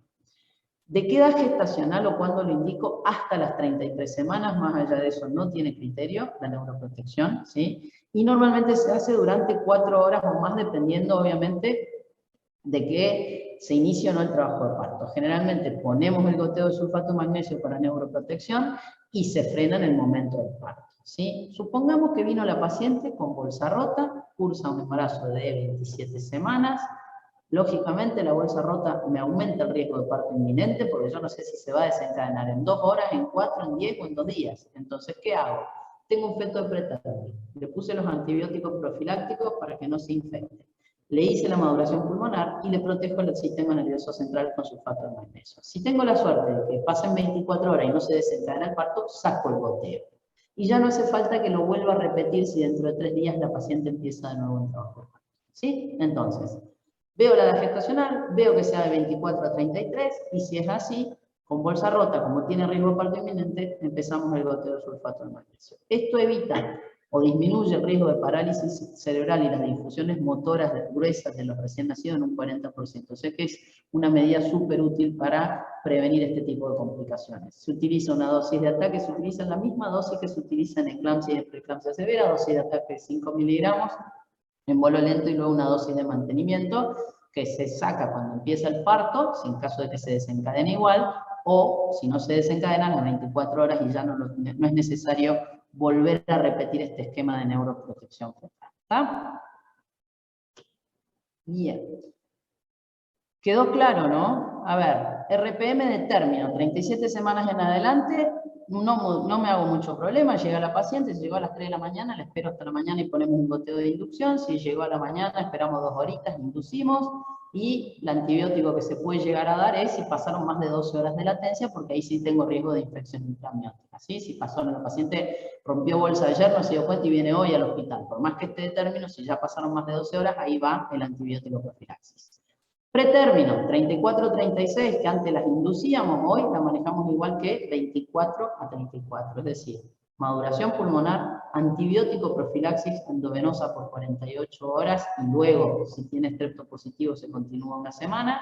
¿De qué edad gestacional o cuándo lo indico? Hasta las 33 semanas, más allá de eso no tiene criterio la neuroprotección, ¿sí? Y normalmente se hace durante 4 horas o más, dependiendo obviamente de que se inicie o no el trabajo de parto. Generalmente ponemos el goteo de sulfato de magnesio para neuroprotección y se frena en el momento del parto, ¿sí? Supongamos que vino la paciente con bolsa rota, cursa un embarazo de 27 semanas, lógicamente la bolsa rota me aumenta el riesgo de parto inminente porque yo no sé si se va a desencadenar en 2 horas, en 4, en 10 o en 2 días. Entonces, ¿qué hago? Tengo un feto de pretérmino, le puse los antibióticos profilácticos para que no se infecte. Le hice la maduración pulmonar y le protejo el sistema nervioso central con sulfato de magnesio. Si tengo la suerte de que pasen 24 horas y no se desencadena el parto, saco el goteo. Y ya no hace falta que lo vuelva a repetir si dentro de 3 días la paciente empieza de nuevo el trabajo de parto. ¿Sí? Entonces, veo la edad gestacional, veo que sea de 24 a 33, y si es así, con bolsa rota, como tiene riesgo de parto inminente, empezamos el goteo de sulfato de magnesio. Esto evita o disminuye el riesgo de parálisis cerebral y las difusiones motoras gruesas de los recién nacidos en un 40%. O sea que es una medida súper útil para prevenir este tipo de complicaciones. Se utiliza una dosis de ataque, se utiliza la misma dosis que se utiliza en eclampsia y preeclampsia severa, dosis de ataque de 5 miligramos, en vuelo lento, y luego una dosis de mantenimiento que se saca cuando empieza el parto, si en caso de que se desencadene igual, o si no se desencadena, a las 24 horas y ya no es necesario volver a repetir este esquema de neuroprotección fetal. ¿Está? Bien. ¿Quedó claro, no? A ver, RPM de término, 37 semanas en adelante, no me hago mucho problema, llega la paciente, si llegó a las 3 de la mañana, la espero hasta la mañana y ponemos un goteo de inducción, si llegó a la mañana, esperamos 2 horitas, inducimos, y el antibiótico que se puede llegar a dar es si pasaron más de 12 horas de latencia, porque ahí sí tengo riesgo de infección intramniótica, ¿sí? Si pasó, la paciente rompió bolsa ayer, no se dio cuenta y viene hoy al hospital, por más que esté de término, si ya pasaron más de 12 horas, ahí va el antibiótico profilaxis. Pretérmino, 34-36, que antes las inducíamos, hoy la manejamos igual que 24 a 34, es decir, maduración pulmonar, antibiótico profilaxis endovenosa por 48 horas, y luego, si tiene estreptopositivo, se continúa una semana,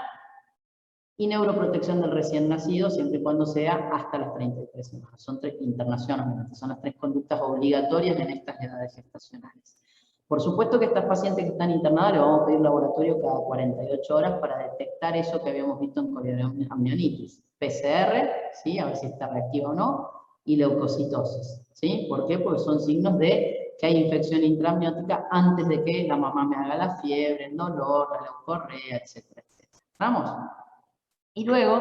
y neuroprotección del recién nacido, siempre y cuando sea hasta las 33 semanas. Son 3 internacionalmente, son las 3 conductas obligatorias en estas edades gestacionales. Por supuesto que estas pacientes que están internadas le vamos a pedir laboratorio cada 48 horas para detectar eso que habíamos visto en corioamnionitis. PCR, ¿sí? A ver si está reactiva o no, y leucocitosis, ¿sí? ¿Por qué? Porque son signos de que hay infección intramniótica antes de que la mamá me haga la fiebre, el dolor, la leucorrea, etcétera, etcétera. ¿Vamos? Y luego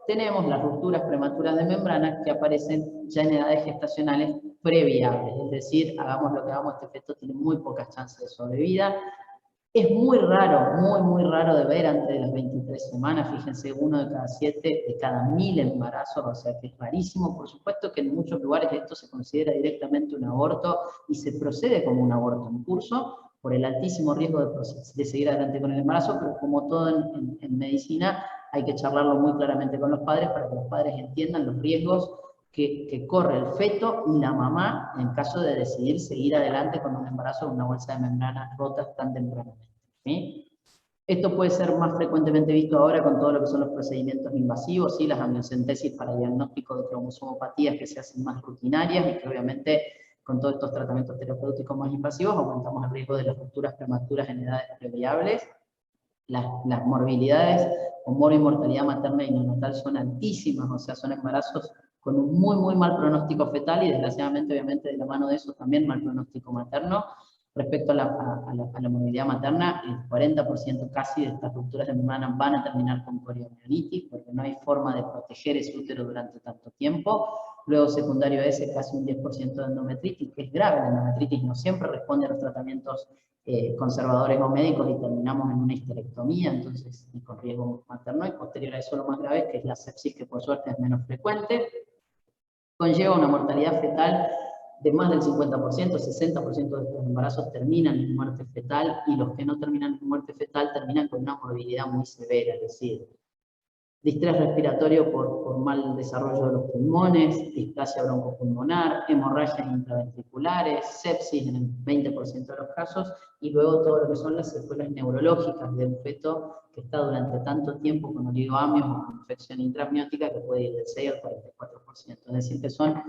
tenemos las rupturas prematuras de membrana que aparecen ya en edades gestacionales previables, es decir, hagamos lo que hagamos, este feto tiene muy pocas chances de sobrevida. Es muy raro, muy raro de ver antes de las 23 semanas, fíjense, 1 de cada 7 de cada 1000 embarazos, o sea que es rarísimo. Por supuesto que en muchos lugares esto se considera directamente un aborto y se procede como un aborto en curso por el altísimo riesgo de seguir adelante con el embarazo, pero como todo en medicina, hay que charlarlo muy claramente con los padres para que los padres entiendan los riesgos que corre el feto y la mamá en caso de decidir seguir adelante con un embarazo o una bolsa de membranas rotas tan tempranamente. ¿Sí? Esto puede ser más frecuentemente visto ahora con todo lo que son los procedimientos invasivos, ¿sí? Las amniocentesis para diagnóstico de cromosomopatías que se hacen más rutinarias y que obviamente con todos estos tratamientos terapéuticos más invasivos aumentamos el riesgo de las rupturas prematuras en edades previables. las morbilidades con morbimortalidad materna y neonatal son altísimas, o sea, son embarazos con un muy mal pronóstico fetal y desgraciadamente, obviamente, de la mano de eso también mal pronóstico materno. Respecto a la morbilidad materna, el 40% casi de estas rupturas de membrana van a terminar con coriomionitis, porque no hay forma de proteger ese útero durante tanto tiempo. Luego, secundario a ese, casi un 10% de endometritis, que es grave. La endometritis no siempre responde a los tratamientos conservadores o médicos y terminamos en una histerectomía, entonces, y con riesgo materno, y posterior a eso lo más grave, que es la sepsis, que por suerte es menos frecuente, conlleva una mortalidad fetal de más del 50%, 60% de estos embarazos terminan en muerte fetal, y los que no terminan en muerte fetal terminan con una morbilidad muy severa, es decir, distrés respiratorio por mal desarrollo de los pulmones, displasia broncopulmonar, hemorragias intraventriculares, sepsis en el 20% de los casos, y luego todo lo que son las secuelas neurológicas de un feto que está durante tanto tiempo con oligoamios o con infección intraamniótica, que puede ir del 6 al 44%. Es decir, que son,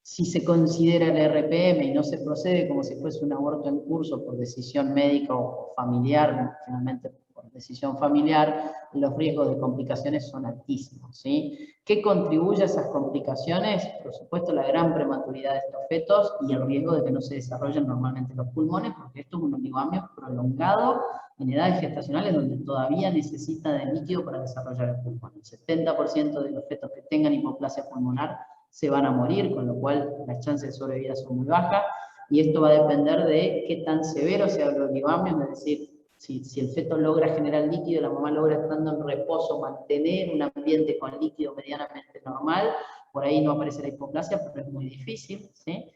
si se considera el RPM y no se procede como si fuese un aborto en curso por decisión médica o familiar, finalmente por decisión familiar, los riesgos de complicaciones son altísimos, ¿sí? ¿Qué contribuye a esas complicaciones? Por supuesto, la gran prematuridad de estos fetos y el riesgo de que no se desarrollen normalmente los pulmones, porque esto es un oligoamio prolongado en edades gestacionales donde todavía necesita de líquido para desarrollar el pulmón. El 70% de los fetos que tengan hipoplasia pulmonar se van a morir, con lo cual las chances de sobrevida son muy bajas, y esto va a depender de qué tan severo sea el oligoamio, es decir, si el feto logra generar líquido, la mamá logra, estando en reposo, mantener un ambiente con líquido medianamente normal, por ahí no aparece la hipoplasia, pero es muy difícil, ¿sí?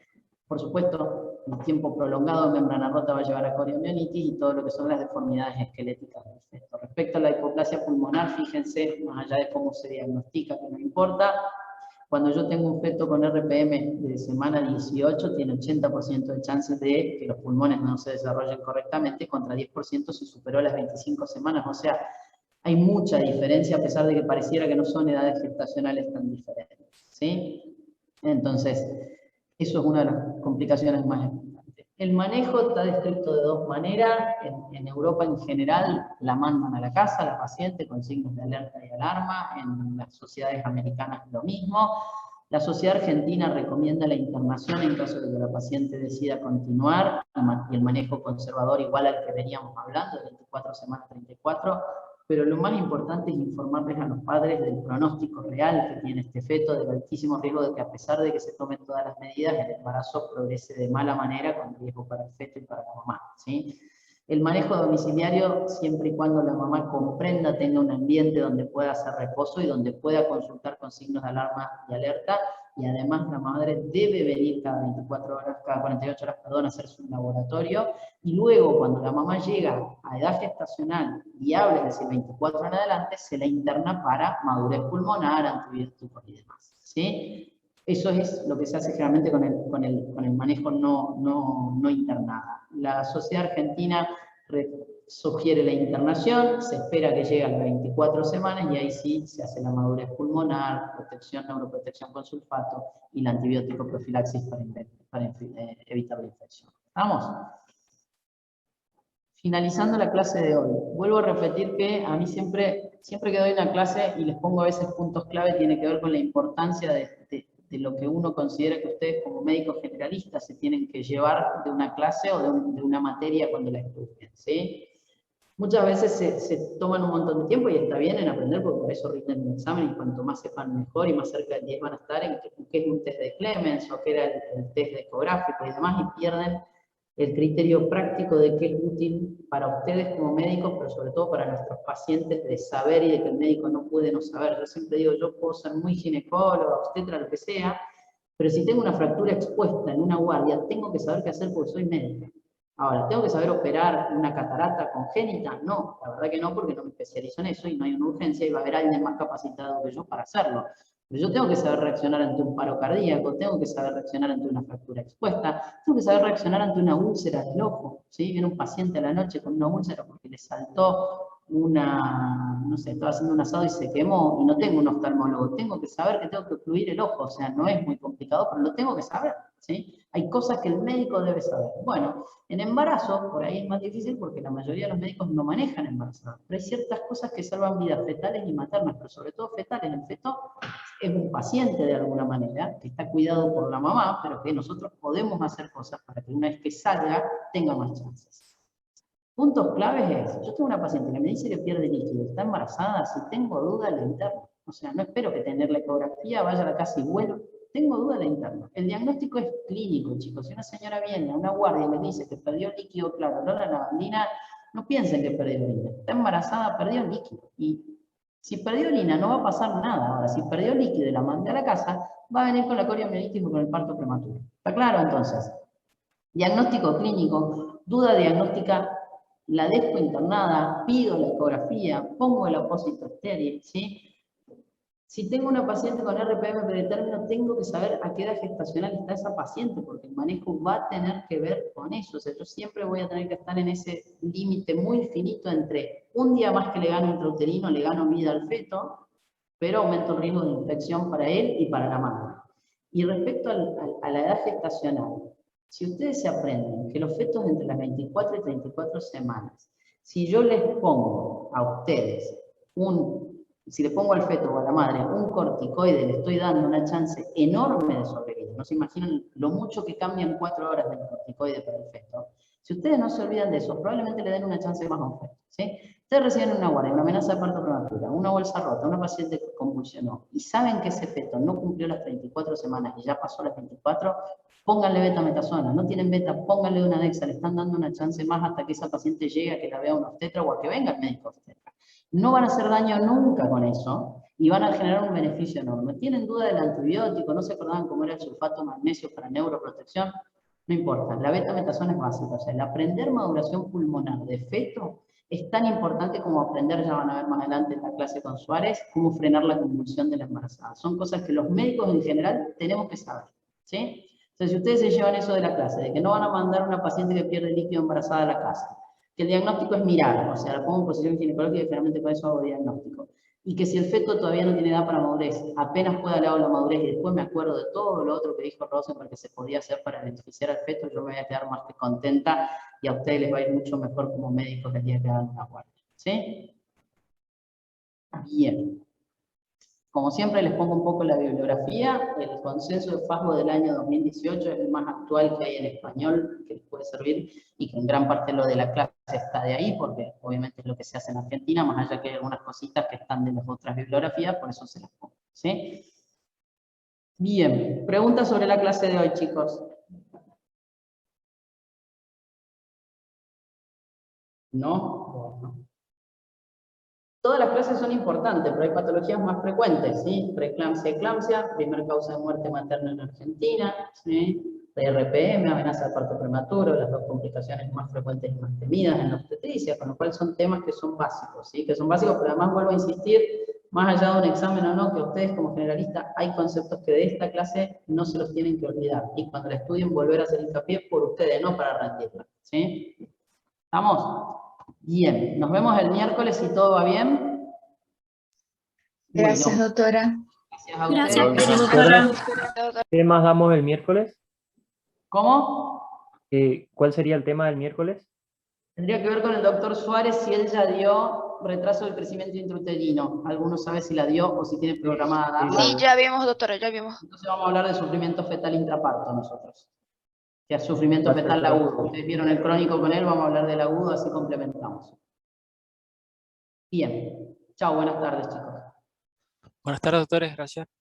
Por supuesto, el tiempo prolongado en membrana rota va a llevar a coriomionitis y todo lo que son las deformidades esqueléticas del feto. Respecto a la hipoplasia pulmonar, fíjense, más allá de cómo se diagnostica, que no importa, cuando yo tengo un feto con RPM de semana 18, tiene 80% de chances de que los pulmones no se desarrollen correctamente, contra 10% si superó las 25 semanas. O sea, hay mucha diferencia, a pesar de que pareciera que no son edades gestacionales tan diferentes, ¿sí? Entonces, eso es una de las complicaciones más importantes. El manejo está descrito de dos maneras. En Europa en general la mandan a la casa, la paciente, con signos de alerta y alarma. En las sociedades americanas lo mismo. La sociedad argentina recomienda la internación en caso de que la paciente decida continuar, y el manejo conservador igual al que veníamos hablando, de 24 semanas 34, pero lo más importante es informarles a los padres del pronóstico real que tiene este feto, del altísimo riesgo de que, a pesar de que se tomen todas las medidas, el embarazo progrese de mala manera, con riesgo para el feto y para la mamá, ¿sí? El manejo domiciliario, siempre y cuando la mamá comprenda, tenga un ambiente donde pueda hacer reposo y donde pueda consultar con signos de alarma y alerta, y además la madre debe venir cada 48 horas, a hacerse un laboratorio, y luego cuando la mamá llega a edad gestacional viable, es decir, 24 en adelante, se la interna para madurez pulmonar, antibióticos y demás, ¿sí? Eso es lo que se hace generalmente con el manejo no internada. La sociedad argentina sugiere la internación, se espera que llegue a las 24 semanas y ahí sí se hace la madurez pulmonar, protección, neuroprotección con sulfato y la antibiótico profilaxis para evitar la infección. ¿Vamos? Finalizando la clase de hoy, vuelvo a repetir que a mí siempre que doy una clase y les pongo a veces puntos clave, tiene que ver con la importancia de lo que uno considera que ustedes como médicos generalistas se tienen que llevar de una clase o de una materia cuando la estudien, ¿sí? Muchas veces se toman un montón de tiempo y está bien en aprender, porque por eso rinden un examen, y cuanto más sepan mejor y más cerca del 10 van a estar en qué es un test de Clemens o qué era el test de ecográfico y demás, y pierden el criterio práctico de qué es útil para ustedes como médicos, pero sobre todo para nuestros pacientes, de saber y de que el médico no puede no saber. Yo siempre digo, yo puedo ser muy ginecóloga, obstetra, lo que sea, pero si tengo una fractura expuesta en una guardia, tengo que saber qué hacer porque soy médica. Ahora, ¿tengo que saber operar una catarata congénita? No, la verdad que no, porque no me especializo en eso y no hay una urgencia y va a haber alguien más capacitado que yo para hacerlo. Pero yo tengo que saber reaccionar ante un paro cardíaco, tengo que saber reaccionar ante una fractura expuesta, tengo que saber reaccionar ante una úlcera del ojo, ¿sí? Viene un paciente a la noche con una úlcera porque le saltó no sé, estaba haciendo un asado y se quemó, y no tengo un oftalmólogo, tengo que saber que tengo que ocluir el ojo, o sea, no es muy complicado, pero lo tengo que saber, ¿sí? Hay cosas que el médico debe saber. Bueno, en embarazo, por ahí es más difícil porque la mayoría de los médicos no manejan embarazo, pero hay ciertas cosas que salvan vidas fetales y maternas, pero sobre todo fetales. El feto es un paciente de alguna manera, que está cuidado por la mamá, pero que nosotros podemos hacer cosas para que una vez que salga tenga más chances. Puntos claves es, yo tengo una paciente que me dice que pierde líquido, está embarazada, si tengo duda la interno. O sea, no espero que tener la ecografía, vaya a la casa y vuelo, tengo duda la interno. El diagnóstico es clínico, chicos. Si una señora viene a una guardia y le dice que perdió líquido, claro, no la lavandina, no piensen que perdió orina. Está embarazada, perdió líquido. Y si perdió orina no va a pasar nada. Ahora, si perdió líquido y la mandé a la casa, va a venir con la coriomielitis o con el parto prematuro. ¿Está claro entonces? Diagnóstico clínico, duda diagnóstica, la dejo internada, pido la ecografía, pongo el apósito estéril, ¿sí? Si tengo una paciente con RPM predeterminado, tengo que saber a qué edad gestacional está esa paciente, porque el manejo va a tener que ver con eso. O sea, yo siempre voy a tener que estar en ese límite muy finito entre un día más que le gano intrauterino, le gano vida al feto, pero aumento el riesgo de infección para él y para la madre. Y respecto a la edad gestacional, si ustedes se aprenden que los fetos entre las 24 y 34 semanas, si yo les pongo a ustedes si le pongo al feto o a la madre un corticoide, le estoy dando una chance enorme de sobrevivir. No se imaginan lo mucho que cambian 4 horas del corticoide para el feto. Si ustedes no se olvidan de eso, probablemente le den una chance más a un feto, ¿sí? Ustedes reciben una guardia, una amenaza de parto prematura, una bolsa rota, una paciente que convulsionó, y saben que ese feto no cumplió las 34 semanas y ya pasó las 24, pónganle betametasona. No tienen beta, pónganle una Dexa, le están dando una chance más hasta que esa paciente llegue a que la vea un obstetra o a que venga el médico obstetra. No van a hacer daño nunca con eso y van a generar un beneficio enorme. ¿Tienen duda del antibiótico? ¿No se acordaban cómo era el sulfato de magnesio para neuroprotección? No importa, la betametasona es básica. O sea, el aprender maduración pulmonar de feto es tan importante como aprender, ya van a ver más adelante en la clase con Suárez, cómo frenar la convulsión de la embarazada. Son cosas que los médicos en general tenemos que saber, ¿sí? Entonces, si ustedes se llevan eso de la clase, de que no van a mandar a una paciente que pierde líquido embarazada a la casa, que el diagnóstico es mirar, o sea, la pongo en posición ginecológica y generalmente con eso hago diagnóstico. Y que si el feto todavía no tiene edad para madurez, apenas pueda le hago la madurez y después me acuerdo de todo lo otro que dijo Rosenberg que se podía hacer para beneficiar al feto, yo me voy a quedar más que contenta y a ustedes les va a ir mucho mejor como médicos el día que hagan una guardia. ¿Sí? Bien. Como siempre les pongo un poco la bibliografía. El consenso de FASBO del año 2018 es el más actual que hay en español, que les puede servir, y que en gran parte lo de la clase está de ahí, porque obviamente es lo que se hace en Argentina, más allá que hay algunas cositas que están de las otras bibliografías, por eso se las pongo. ¿Sí? Bien, preguntas sobre la clase de hoy, chicos. ¿No? Bueno. Todas las clases son importantes, pero hay patologías más frecuentes, ¿sí? Preeclampsia, eclampsia, primera causa de muerte materna en Argentina, ¿sí? RPM, amenaza de parto prematuro, las dos complicaciones más frecuentes y más temidas en la obstetricia, con lo cual son temas que son básicos, ¿sí? Que son básicos, pero además vuelvo a insistir, más allá de un examen o no, que ustedes como generalistas hay conceptos que de esta clase no se los tienen que olvidar, y cuando la estudien volver a hacer hincapié por ustedes, no para rendirla, ¿sí? ¿Estamos? Bien, nos vemos el miércoles si todo va bien. Gracias, Bueno, doctora. gracias a ustedes. Gracias, doctora. ¿Qué más damos el miércoles? ¿Cómo? ¿Cuál sería el tema del miércoles? Tendría que ver con el doctor Suárez si él ya dio retraso del crecimiento intrauterino. ¿Alguno sabe si la dio o si tiene programada darla? Sí, ya vimos, doctora, ya vimos. Entonces vamos a hablar de sufrimiento fetal intraparto nosotros. Que es sufrimiento Perfecto. fetal agudo. Ustedes vieron el crónico con él, vamos a hablar del agudo, así complementamos. Bien. Chao, buenas tardes, chicos. Buenas tardes, doctores. Gracias.